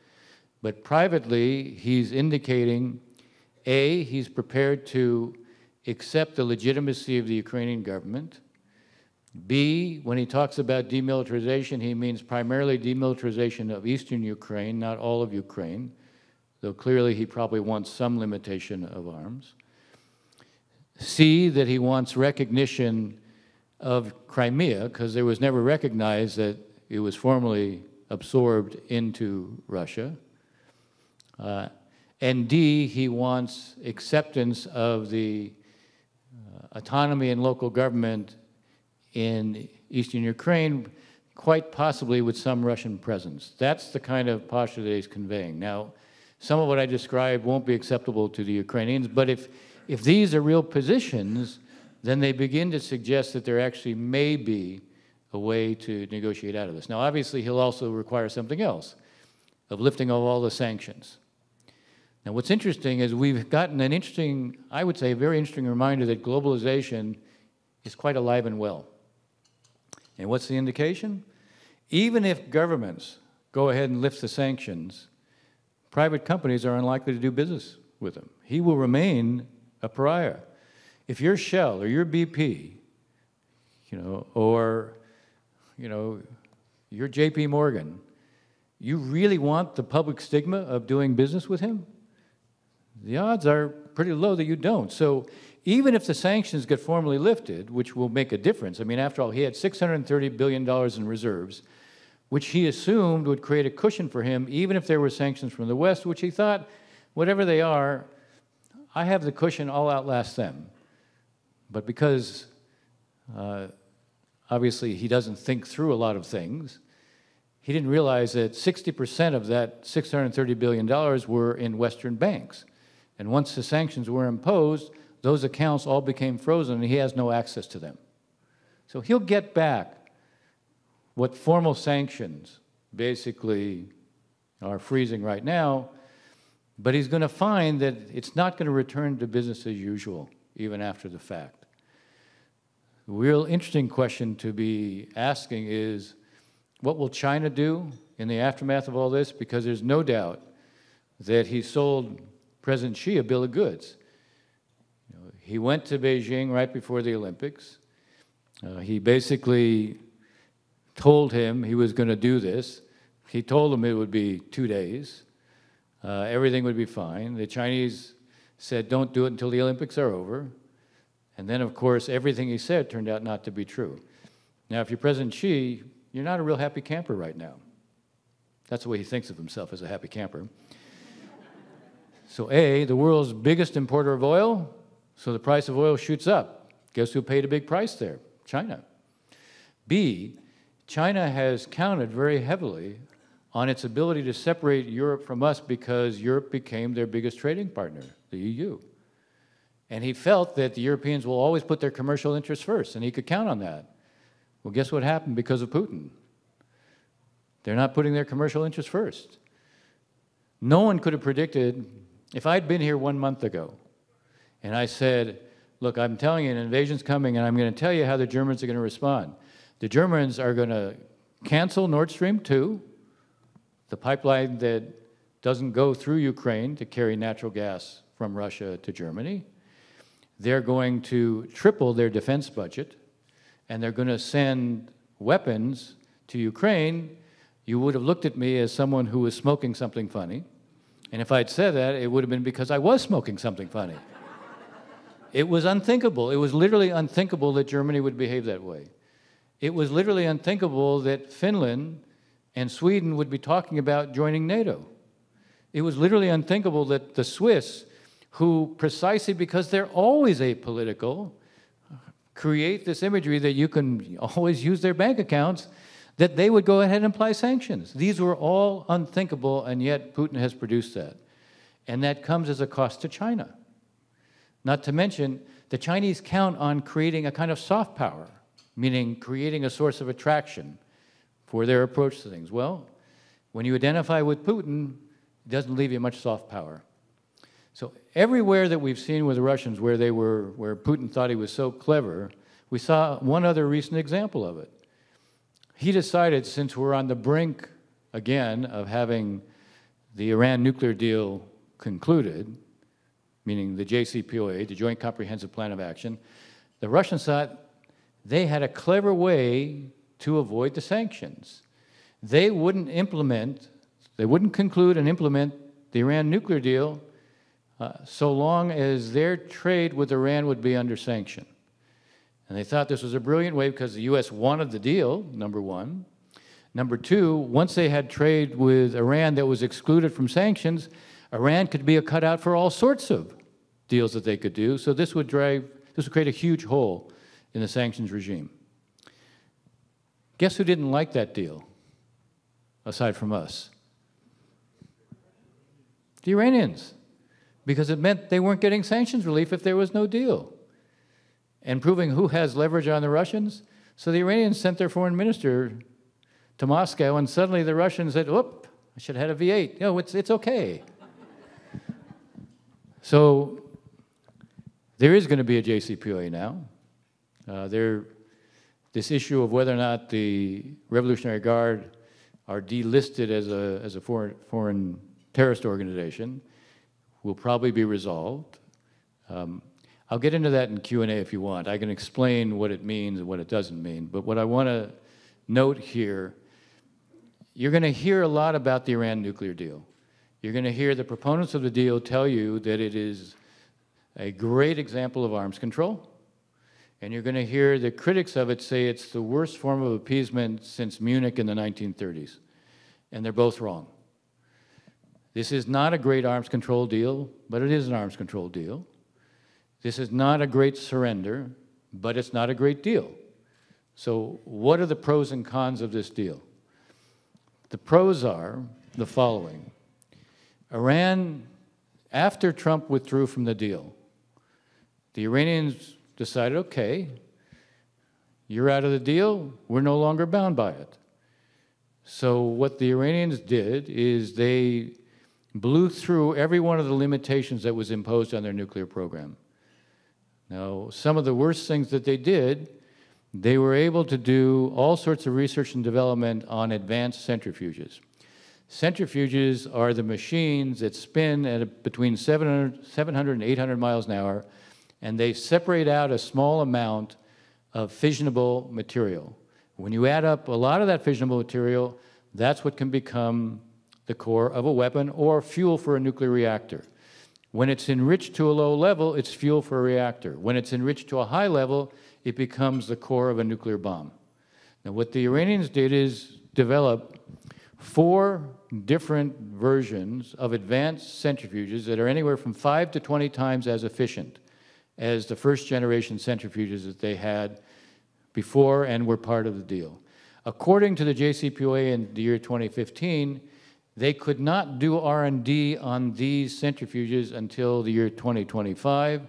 But privately, he's indicating, A, he's prepared to accept the legitimacy of the Ukrainian government. B, when he talks about demilitarization, he means primarily demilitarization of eastern Ukraine, not all of Ukraine, though clearly he probably wants some limitation of arms. C, that he wants recognition of Crimea, because it was never recognized that it was formally absorbed into Russia. And D, he wants acceptance of the autonomy and local government in eastern Ukraine, quite possibly with some Russian presence. That's the kind of posture that he's conveying. Now, some of what I described won't be acceptable to the Ukrainians, but if these are real positions, then they begin to suggest that there actually may be a way to negotiate out of this. Now, obviously, he'll also require something else, of lifting of all the sanctions. Now, what's interesting is we've gotten an interesting, I would say, a very interesting reminder that globalization is quite alive and well. And what's the indication? Even if governments go ahead and lift the sanctions, private companies are unlikely to do business with them. He will remain a pariah. If you're Shell or you're BP, or you're JP Morgan, you really want the public stigma of doing business with him? The odds are pretty low that you don't. So even if the sanctions get formally lifted, which will make a difference, I mean, after all, he had $630 billion in reserves, which he assumed would create a cushion for him, even if there were sanctions from the West, which he thought, whatever they are, I have the cushion, I'll outlast them. But because obviously he doesn't think through a lot of things, he didn't realize that 60% of that $630 billion were in Western banks. And once the sanctions were imposed, those accounts all became frozen, and he has no access to them. So he'll get back what formal sanctions basically are freezing right now, but he's going to find that it's not going to return to business as usual, even after the fact. The real interesting question to be asking is, what will China do in the aftermath of all this? Because there's no doubt that he sold President Xi a bill of goods. He went to Beijing right before the Olympics. He basically told him he was going to do this. He told him it would be 2 days. Everything would be fine. The Chinese said, don't do it until the Olympics are over. And then, of course, everything he said turned out not to be true. Now, if you're President Xi, you're not a real happy camper right now. That's the way he thinks of himself, as a happy camper. So A, the world's biggest importer of oil, so the price of oil shoots up. Guess who paid a big price there? China. B, China has counted very heavily on its ability to separate Europe from us because Europe became their biggest trading partner, the EU. And he felt that the Europeans will always put their commercial interests first, and he could count on that. Well, guess what happened because of Putin? They're not putting their commercial interests first. No one could have predicted, if I'd been here 1 month ago, And I said, look, I'm telling you, an invasion's coming, and I'm going to tell you how the Germans are going to respond. The Germans are going to cancel Nord Stream 2, the pipeline that doesn't go through Ukraine to carry natural gas from Russia to Germany. They're going to triple their defense budget, and they're going to send weapons to Ukraine. You would have looked at me as someone who was smoking something funny. And if I'd said that, it would have been because I was smoking something funny. It was unthinkable. It was literally unthinkable that Germany would behave that way. It was literally unthinkable that Finland and Sweden would be talking about joining NATO. It was literally unthinkable that the Swiss, who precisely because they're always apolitical, create this imagery that you can always use their bank accounts, that they would go ahead and apply sanctions. These were all unthinkable, and yet Putin has produced that. And that comes as a cost to China. Not to mention, the Chinese count on creating a kind of soft power, meaning creating a source of attraction for their approach to things. Well, when you identify with Putin, it doesn't leave you much soft power. So everywhere that we've seen with the Russians where Putin thought he was so clever, we saw one other recent example of it. He decided, since we're on the brink, again, of having the Iran nuclear deal concluded, meaning the JCPOA, the Joint Comprehensive Plan of Action, the Russians thought they had a clever way to avoid the sanctions. They wouldn't conclude and implement the Iran nuclear deal so long as their trade with Iran would be under sanction. And they thought this was a brilliant way because the U.S. wanted the deal, number one. Number two, once they had trade with Iran that was excluded from sanctions, Iran could be a cutout for all sorts of deals that they could do. So this would create a huge hole in the sanctions regime. Guess who didn't like that deal, aside from us? The Iranians, because it meant they weren't getting sanctions relief if there was no deal. And proving who has leverage on the Russians, so the Iranians sent their foreign minister to Moscow, and suddenly the Russians said, "Whoop, I should have had a V8. No, it's okay." So there is going to be a JCPOA now. This issue of whether or not the Revolutionary Guard are delisted as a foreign terrorist organization will probably be resolved. I'll get into that in Q&A if you want. I can explain what it means and what it doesn't mean. But what I want to note here, you're going to hear a lot about the Iran nuclear deal. You're going to hear the proponents of the deal tell you that it is a great example of arms control. And you're going to hear the critics of it say it's the worst form of appeasement since Munich in the 1930s. And they're both wrong. This is not a great arms control deal, but it is an arms control deal. This is not a great surrender, but it's not a great deal. So what are the pros and cons of this deal? The pros are the following. Iran, after Trump withdrew from the deal, the Iranians decided, okay, you're out of the deal, we're no longer bound by it. So what the Iranians did is they blew through every one of the limitations that was imposed on their nuclear program. Now, some of the worst things that they did, they were able to do all sorts of research and development on advanced centrifuges. Centrifuges are the machines that spin at between 700 and 800 miles an hour, and they separate out a small amount of fissionable material. When you add up a lot of that fissionable material, that's what can become the core of a weapon or fuel for a nuclear reactor. When it's enriched to a low level, it's fuel for a reactor. When it's enriched to a high level, it becomes the core of a nuclear bomb. Now, what the Iranians did is develop 4 different versions of advanced centrifuges that are anywhere from 5 to 20 times as efficient as the first generation centrifuges that they had before and were part of the deal. According to the JCPOA in the year 2015, they could not do R&D on these centrifuges until the year 2025.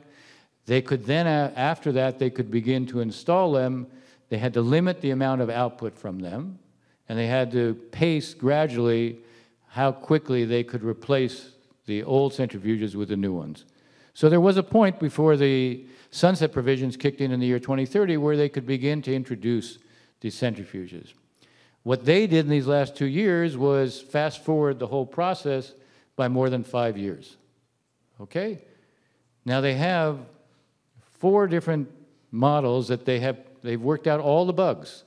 They could then, after that, they could begin to install them. They had to limit the amount of output from them, and they had to pace gradually how quickly they could replace the old centrifuges with the new ones. So there was a point before the sunset provisions kicked in the year 2030 where they could begin to introduce these centrifuges. What they did in these last 2 years was fast forward the whole process by more than 5 years. Okay? Now they have 4 different models that they've worked out all the bugs.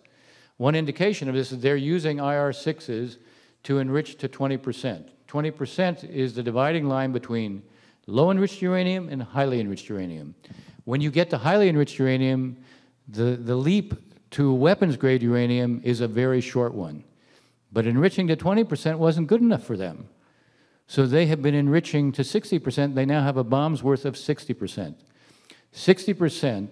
One indication of this is they're using IR6s to enrich to 20%. 20% is the dividing line between low enriched uranium and highly enriched uranium. When you get to highly enriched uranium, the leap to weapons-grade uranium is a very short one. But enriching to 20% wasn't good enough for them. So they have been enriching to 60%. They now have a bomb's worth of 60%. 60%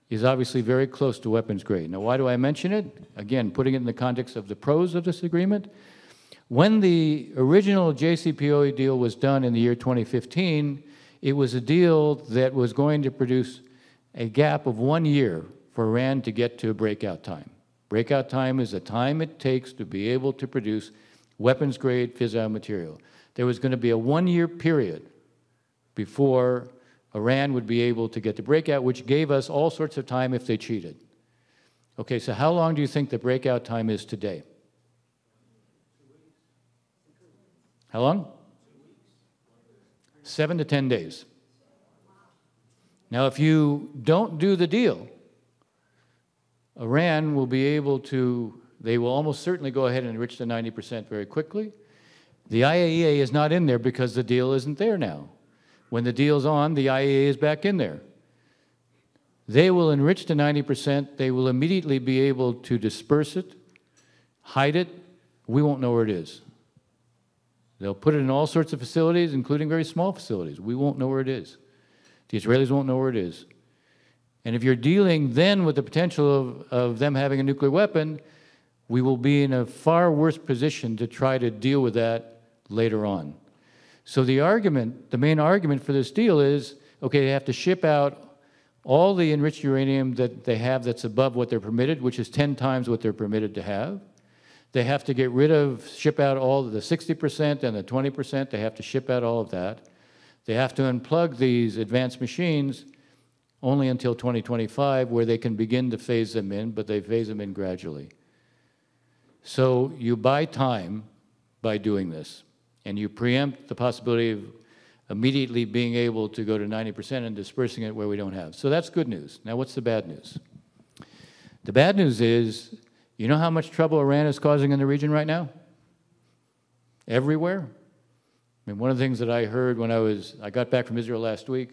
is obviously very close to weapons grade. Now, why do I mention it? Again, putting it in the context of the pros of this agreement. When the original JCPOA deal was done in the year 2015, it was a deal that was going to produce a gap of 1 year for Iran to get to breakout time. Breakout time is the time it takes to be able to produce weapons-grade fissile material. There was going to be a 1-year period before Iran would be able to get to breakout, which gave us all sorts of time if they cheated. Okay, so how long do you think the breakout time is today? How long? 7 to 10 days. Now, if you don't do the deal, Iran will be able to, they will almost certainly go ahead and enrich to 90% very quickly. The IAEA is not in there because the deal isn't there now. When the deal's on, the IAEA is back in there. They will enrich to 90%. They will immediately be able to disperse it, hide it. We won't know where it is. They'll put it in all sorts of facilities, including very small facilities. We won't know where it is. The Israelis won't know where it is. And if you're dealing then with the potential of them having a nuclear weapon, we will be in a far worse position to try to deal with that later on. So the argument, the main argument for this deal is, okay, they have to ship out all the enriched uranium that they have that's above what they're permitted, which is 10 times what they're permitted to have. They have to get rid of, ship out all of the 60% and the 20%. They have to ship out all of that. They have to unplug these advanced machines only until 2025, where they can begin to phase them in, but they phase them in gradually. So you buy time by doing this, and you preempt the possibility of immediately being able to go to 90% and dispersing it where we don't have. So that's good news. Now, what's the bad news? The bad news is, you know how much trouble Iran is causing in the region right now? Everywhere. I mean, one of the things that I heard when I got back from Israel last week,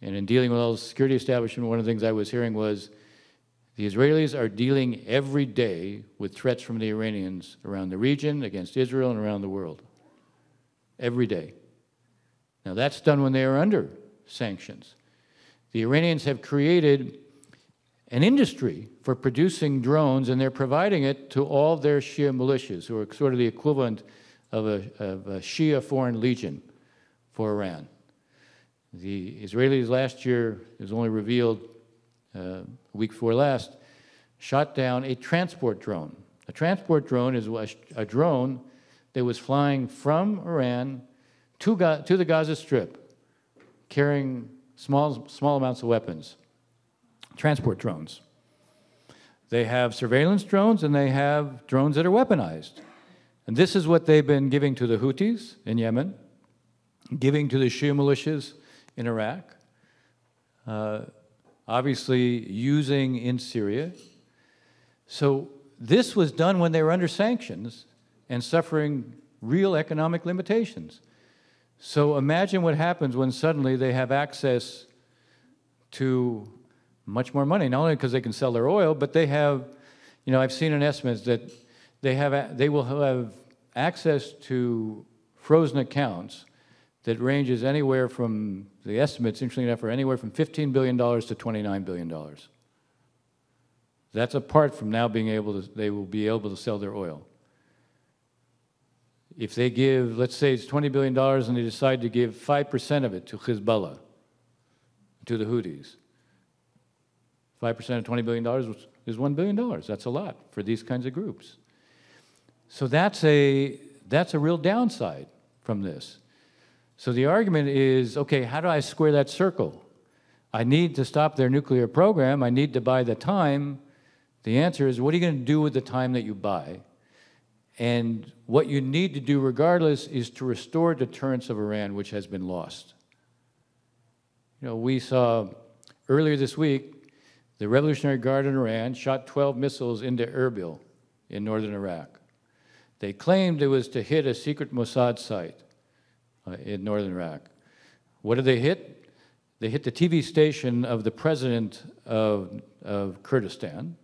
and in dealing with all the security establishment, one of the things I was hearing was the Israelis are dealing every day with threats from the Iranians around the region, against Israel, and around the world. Every day. Now, that's done when they are under sanctions. The Iranians have created an industry for producing drones, and they're providing it to all their Shia militias, who are sort of the equivalent of a Shia foreign legion for Iran. The Israelis last year, it was only revealed a week before last, shot down a transport drone. A transport drone is a drone that was flying from Iran to the Gaza Strip, carrying small amounts of weapons. Transport drones. They have surveillance drones, and they have drones that are weaponized. And this is what they've been giving to the Houthis in Yemen, giving to the Shia militias in Iraq, obviously using in Syria. So this was done when they were under sanctions and suffering real economic limitations. So imagine what happens when suddenly they have access to much more money, not only because they can sell their oil, but they have, you know, I've seen in estimates that they will have access to frozen accounts that ranges anywhere from, the estimates, interestingly enough, are anywhere from $15 billion to $29 billion. That's apart from now being able to, they will be able to sell their oil. If they give, let's say it's $20 billion and they decide to give 5% of it to Hezbollah, to the Houthis, 5% of $20 billion is $1 billion. That's a lot for these kinds of groups. So that's a real downside from this. So the argument is, okay, how do I square that circle? I need to stop their nuclear program. I need to buy the time. The answer is, what are you going to do with the time that you buy? And what you need to do regardless is to restore deterrence of Iran, which has been lost. You know, we saw earlier this week, the Revolutionary Guard in Iran shot 12 missiles into Erbil in northern Iraq. They claimed it was to hit a secret Mossad site in northern Iraq. What did they hit? They hit the TV station of the president of Kurdistan,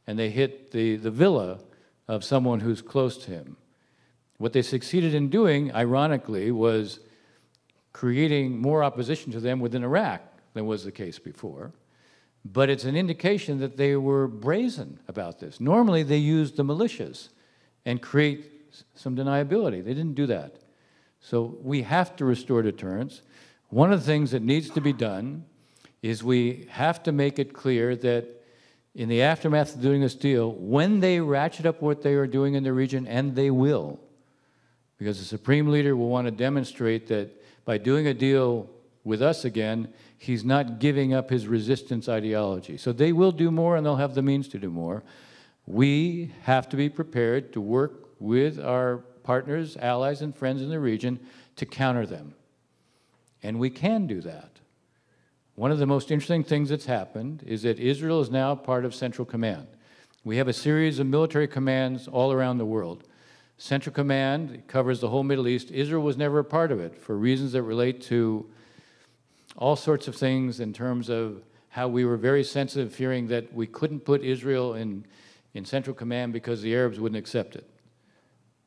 and they hit the villa of someone who's close to him. What they succeeded in doing, ironically, was creating more opposition to them within Iraq than was the case before. But it's an indication that they were brazen about this. Normally, they used the militias and create some deniability. They didn't do that. So we have to restore deterrence. One of the things that needs to be done is we have to make it clear that in the aftermath of doing this deal, when they ratchet up what they are doing in the region, and they will, because the Supreme Leader will want to demonstrate that by doing a deal with us again, he's not giving up his resistance ideology. So they will do more, and they'll have the means to do more. We have to be prepared to work with our partners, allies, and friends in the region to counter them. And we can do that. One of the most interesting things that's happened is that Israel is now part of Central Command. We have a series of military commands all around the world. Central Command covers the whole Middle East. Israel was never a part of it for reasons that relate to all sorts of things in terms of how we were very sensitive, fearing that we couldn't put Israel in Central Command because the Arabs wouldn't accept it,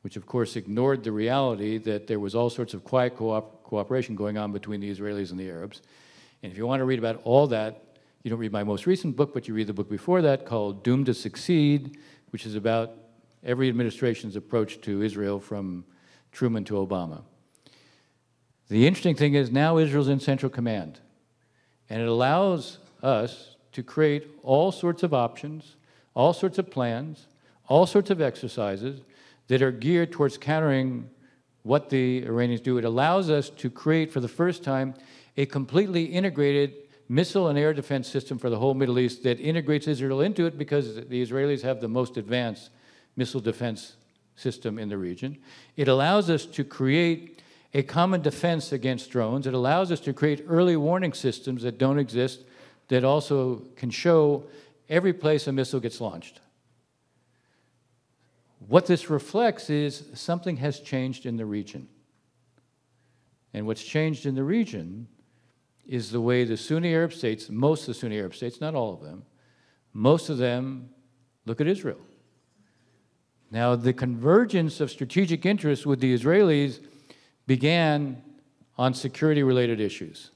which of course ignored the reality that there was all sorts of quiet cooperation going on between the Israelis and the Arabs. And if you want to read about all that, you don't read my most recent book, but you read the book before that called Doomed to Succeed, which is about every administration's approach to Israel from Truman to Obama. The interesting thing is now Israel's in Central Command, and it allows us to create all sorts of options, all sorts of plans, all sorts of exercises that are geared towards countering what the Iranians do. It allows us to create, for the first time, a completely integrated missile and air defense system for the whole Middle East that integrates Israel into it, because the Israelis have the most advanced missile defense system in the region. It allows us to create a common defense against drones. It allows us to create early warning systems that don't exist, that also can show every place a missile gets launched. What this reflects is something has changed in the region. And what's changed in the region is the way the Sunni Arab states, most of the Sunni Arab states, not all of them, most of them look at Israel. Now, the convergence of strategic interests with the Israelis began on security-related issues.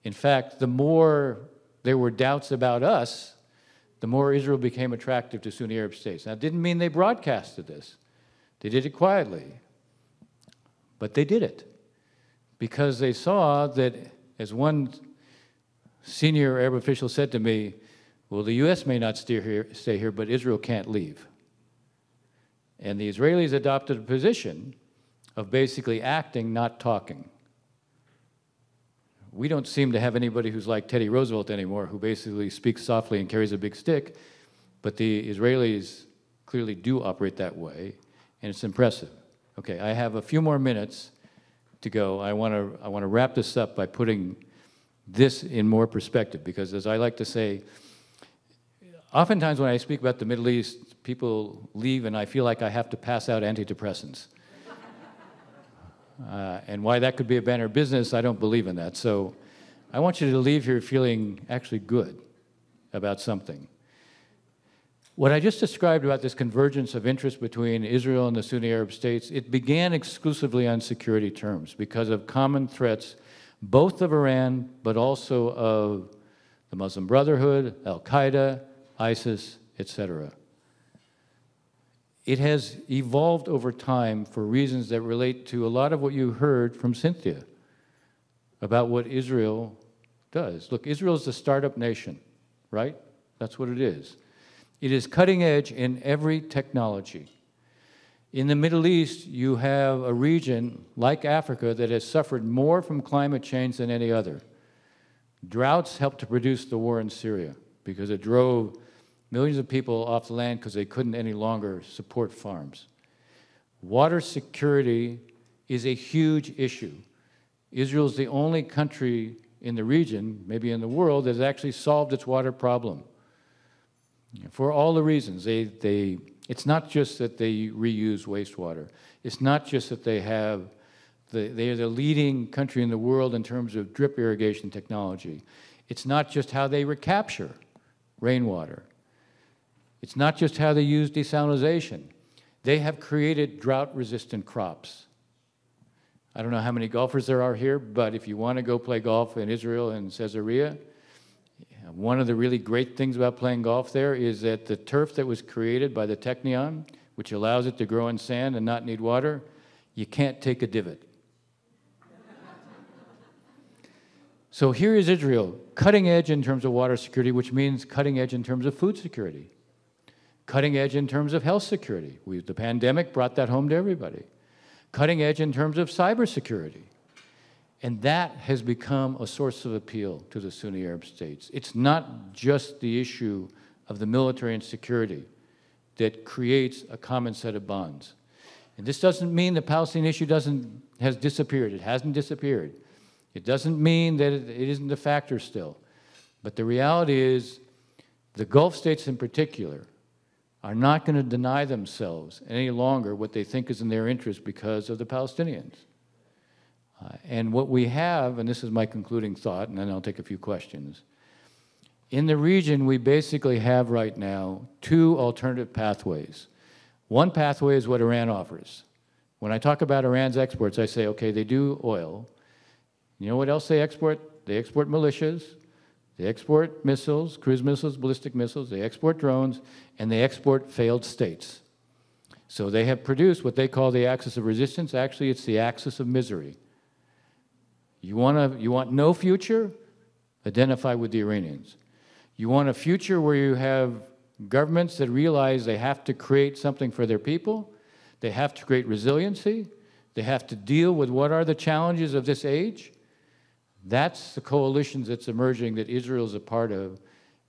In fact, the more there were doubts about us, the more Israel became attractive to Sunni Arab states. Now, it didn't mean they broadcasted this. They did it quietly. But they did it because they saw that, as one senior Arab official said to me, well, the U.S. may not stay here, but Israel can't leave. And the Israelis adopted a position of basically acting, not talking. We don't seem to have anybody who's like Teddy Roosevelt anymore, who basically speaks softly and carries a big stick, but the Israelis clearly do operate that way, and it's impressive. Okay, I have a few more minutes to go. I want to wrap this up by putting this in more perspective, because as I like to say, oftentimes when I speak about the Middle East, people leave and I feel like I have to pass out antidepressants. And why that could be a banner business, I don't believe in that. So I want you to leave here feeling actually good about something. What I just described about this convergence of interest between Israel and the Sunni Arab states, it began exclusively on security terms because of common threats, both of Iran, but also of the Muslim Brotherhood, Al-Qaeda, ISIS, etc. It has evolved over time for reasons that relate to a lot of what you heard from Cynthia about what Israel does. Look, Israel is a startup nation, right? That's what it is. It is cutting edge in every technology. In the Middle East, you have a region like Africa that has suffered more from climate change than any other. Droughts helped to produce the war in Syria because it drove millions of people off the land because they couldn't any longer support farms. Water security is a huge issue. Israel is the only country in the region, maybe in the world, that has actually solved its water problem. For all the reasons. It's not just that they reuse wastewater. It's not just that they are the leading country in the world in terms of drip irrigation technology. It's not just how they recapture rainwater. It's not just how they use desalination. They have created drought-resistant crops. I don't know how many golfers there are here, but if you want to go play golf in Israel and Caesarea, one of the really great things about playing golf there is that the turf that was created by the Technion, which allows it to grow in sand and not need water, you can't take a divot. So here is Israel, cutting edge in terms of water security, which means cutting edge in terms of food security, cutting edge in terms of health security. The pandemic brought that home to everybody. Cutting edge in terms of cybersecurity. And that has become a source of appeal to the Sunni Arab states. It's not just the issue of the military and security that creates a common set of bonds. And this doesn't mean the Palestinian issue has disappeared. It hasn't disappeared. It doesn't mean that it isn't a factor still. But the reality is the Gulf states in particular are not going to deny themselves any longer what they think is in their interest because of the Palestinians. And what we have, and this is my concluding thought, and then I'll take a few questions. In the region, we basically have right now two alternative pathways. One pathway is what Iran offers. When I talk about Iran's exports, I say, okay, they do oil. You know what else they export? They export militias, they export missiles, cruise missiles, ballistic missiles, they export drones, and they export failed states. So they have produced what they call the axis of resistance. Actually, it's the axis of misery. You want no future? Identify with the Iranians. You want a future where you have governments that realize they have to create something for their people, they have to create resiliency, they have to deal with what are the challenges of this age? That's the coalitions that's emerging that Israel is a part of,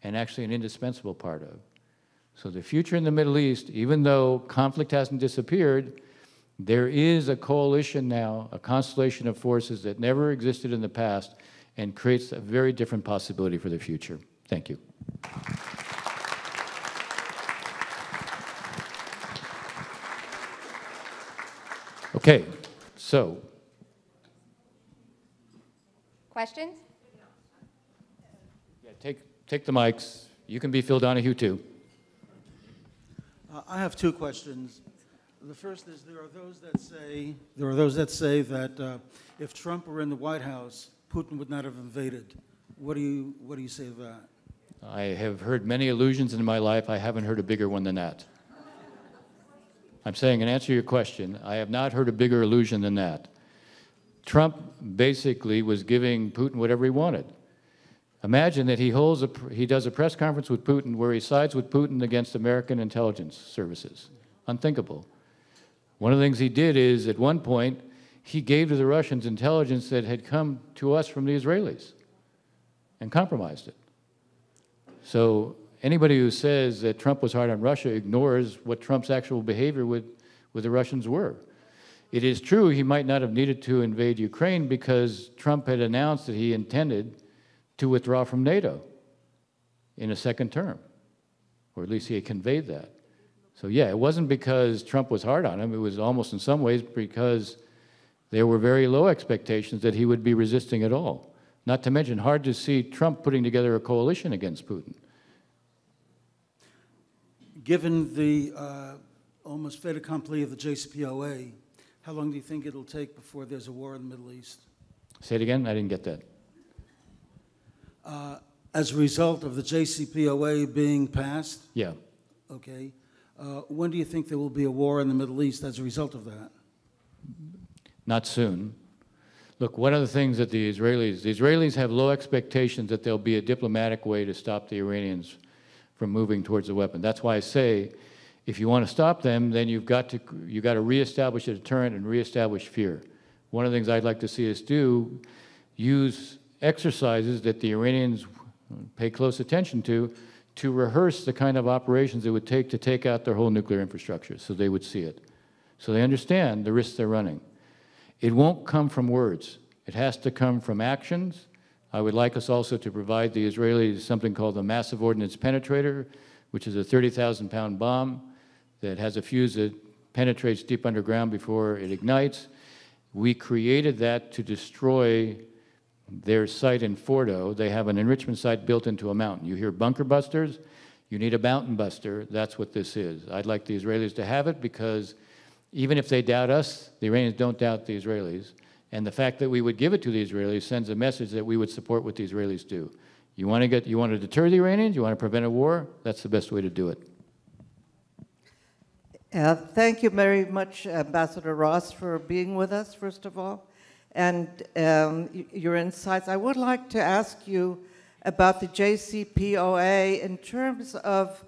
and actually an indispensable part of. So the future in the Middle East, even though conflict hasn't disappeared, there is a coalition now, a constellation of forces that never existed in the past and creates a very different possibility for the future. Thank you. Okay, so. Questions? Yeah, take the mics. You can be Phil Donahue too. I have two questions. The first is there are those that say that if Trump were in the White House, Putin would not have invaded. What do you say to that? I have heard many illusions in my life. I haven't heard a bigger one than that. I'm saying, in answer to your question, I have not heard a bigger illusion than that. Trump basically was giving Putin whatever he wanted. Imagine that he does a press conference with Putin where he sides with Putin against American intelligence services. Unthinkable. One of the things he did is, at one point, he gave to the Russians intelligence that had come to us from the Israelis and compromised it. So anybody who says that Trump was hard on Russia ignores what Trump's actual behavior with the Russians were. It is true he might not have needed to invade Ukraine because Trump had announced that he intended to withdraw from NATO in a second term, or at least he had conveyed that. So yeah, it wasn't because Trump was hard on him, it was almost in some ways because there were very low expectations that he would be resisting at all. Not to mention, hard to see Trump putting together a coalition against Putin. Given the almost fait accompli of the JCPOA, how long do you think it'll take before there's a war in the Middle East? Say it again, I didn't get that. As a result of the JCPOA being passed? Yeah. Okay. When do you think there will be a war in the Middle East as a result of that? Not soon. Look, one of the things that the Israelis have low expectations that there'll be a diplomatic way to stop the Iranians from moving towards a weapon. That's why I say If you want to stop them, then you've got to reestablish a deterrent and reestablish fear. One of the things I'd like to see us do, use exercises that the Iranians pay close attention to rehearse the kind of operations it would take to take out their whole nuclear infrastructure, so they would see it, so they understand the risks they're running. It won't come from words. It has to come from actions. I would like us also to provide the Israelis something called the Massive Ordnance Penetrator, which is a 30,000-pound bomb that has a fuse that penetrates deep underground before it ignites. We created that to destroy their site in Fordo. They have an enrichment site built into a mountain. You hear bunker busters, you need a mountain buster. That's what this is. I'd like the Israelis to have it because even if they doubt us, the Iranians don't doubt the Israelis. And the fact that we would give it to the Israelis sends a message that we would support what the Israelis do. You want to deter the Iranians? You want to prevent a war? That's the best way to do it. Thank you very much, Ambassador Ross, for being with us, first of all, and your insights. I would like to ask you about the JCPOA in terms of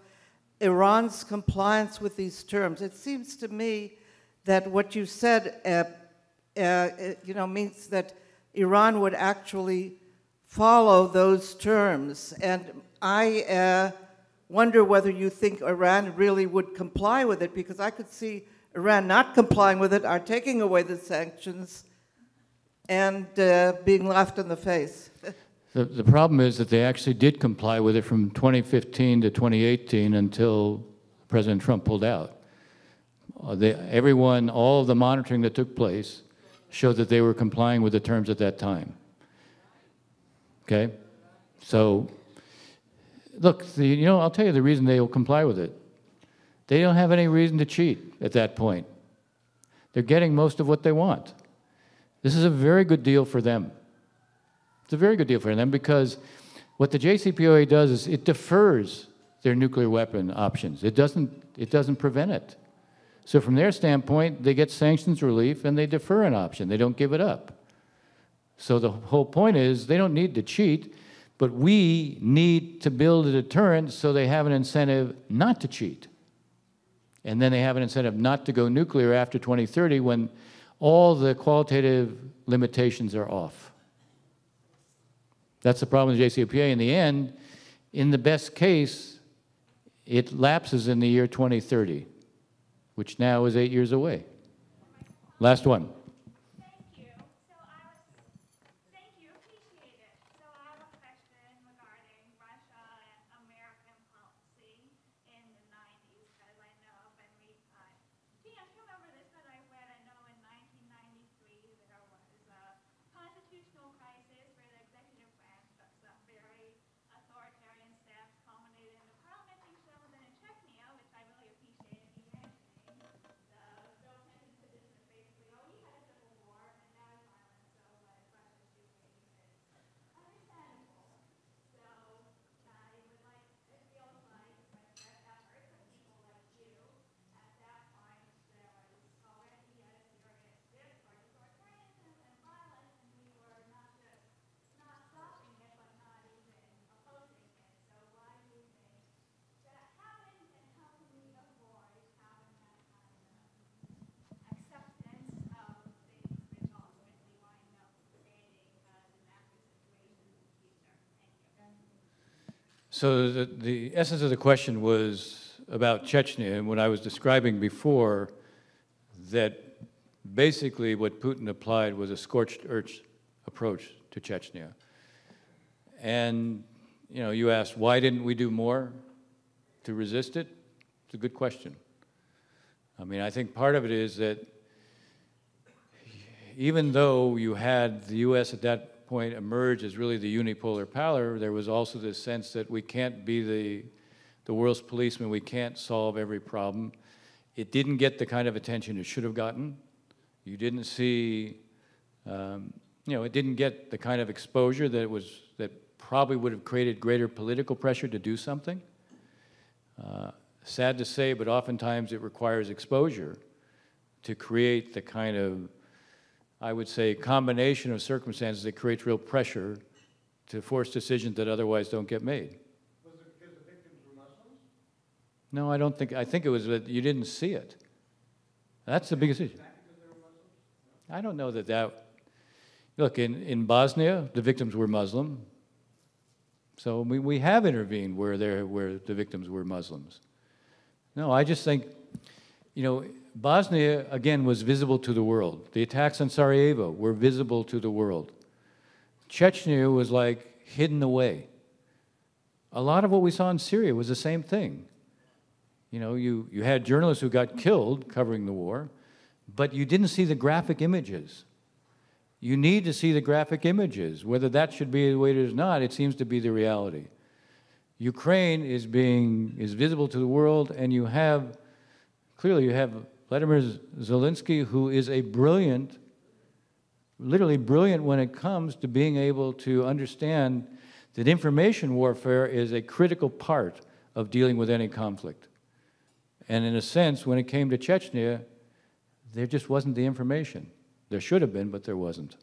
Iran's compliance with these terms. It seems to me that what you said means that Iran would actually follow those terms. And I wonder whether you think Iran really would comply with it, because I could see Iran not complying with it, are taking away the sanctions, and being laughed in the face. The problem is that they actually did comply with it from 2015 to 2018 until President Trump pulled out. All of the monitoring that took place showed that they were complying with the terms at that time. Okay? So, look, I'll tell you the reason they will comply with it. They don't have any reason to cheat at that point. They're getting most of what they want. This is a very good deal for them. It's a very good deal for them because what the JCPOA does is it defers their nuclear weapon options. It doesn't prevent it. So from their standpoint, they get sanctions relief and they defer an option. They don't give it up. So the whole point is they don't need to cheat, but we need to build a deterrent so they have an incentive not to cheat. And then they have an incentive not to go nuclear after 2030 when all the qualitative limitations are off. That's the problem with the JCPOA. In the end, in the best case, it lapses in the year 2030. Which now is 8 years away. Last one. Thank you. Thank you, appreciate it. So I have a question regarding Russia and American policy in the 90s, because I know I've been reading. Gee, I can't remember this, but I read, I know in 1993 there was a constitutional crisis where the executive branch took some very authoritarian steps, culminated in the parliamentary shows, and in Chechnya, which I really appreciated you mentioning. So the essence of the question was about Chechnya, and what I was describing before, that basically what Putin applied was a scorched earth approach to Chechnya. And you asked, why didn't we do more to resist it? It's a good question. I mean, I think part of it is that even though you had the U.S. at that point emerge as really the unipolar power, there was also this sense that we can't be the world's policeman, we can't solve every problem. It didn't get the kind of attention it should have gotten. You didn't see, it didn't get the kind of exposure that probably would have created greater political pressure to do something. Sad to say, but oftentimes it requires exposure to create the kind of, I would say, combination of circumstances that creates real pressure to force decisions that otherwise don't get made. Was it because the victims were Muslims? No, I don't think, I think it was that you didn't see it. That's the biggest issue. I don't know that. Look, in Bosnia, the victims were Muslim. So we have intervened where the victims were Muslims. No, I just think, you know, Bosnia, again, was visible to the world. The attacks on Sarajevo were visible to the world. Chechnya was like hidden away. A lot of what we saw in Syria was the same thing. You know, you had journalists who got killed covering the war, but you didn't see the graphic images. You need to see the graphic images. Whether that should be the way it is or not, it seems to be the reality. Ukraine is visible to the world, and you have Vladimir Zelensky, who is a brilliant, literally brilliant when it comes to being able to understand that information warfare is a critical part of dealing with any conflict. And in a sense, when it came to Chechnya, there just wasn't the information. There should have been, but there wasn't.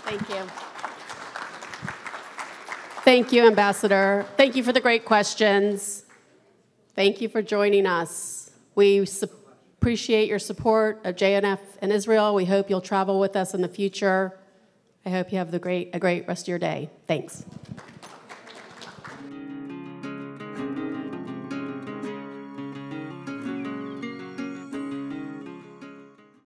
Thank you. Thank you, Ambassador. Thank you for the great questions. Thank you for joining us. We appreciate your support of JNF in Israel. We hope you'll travel with us in the future. I hope you have a great rest of your day. Thanks.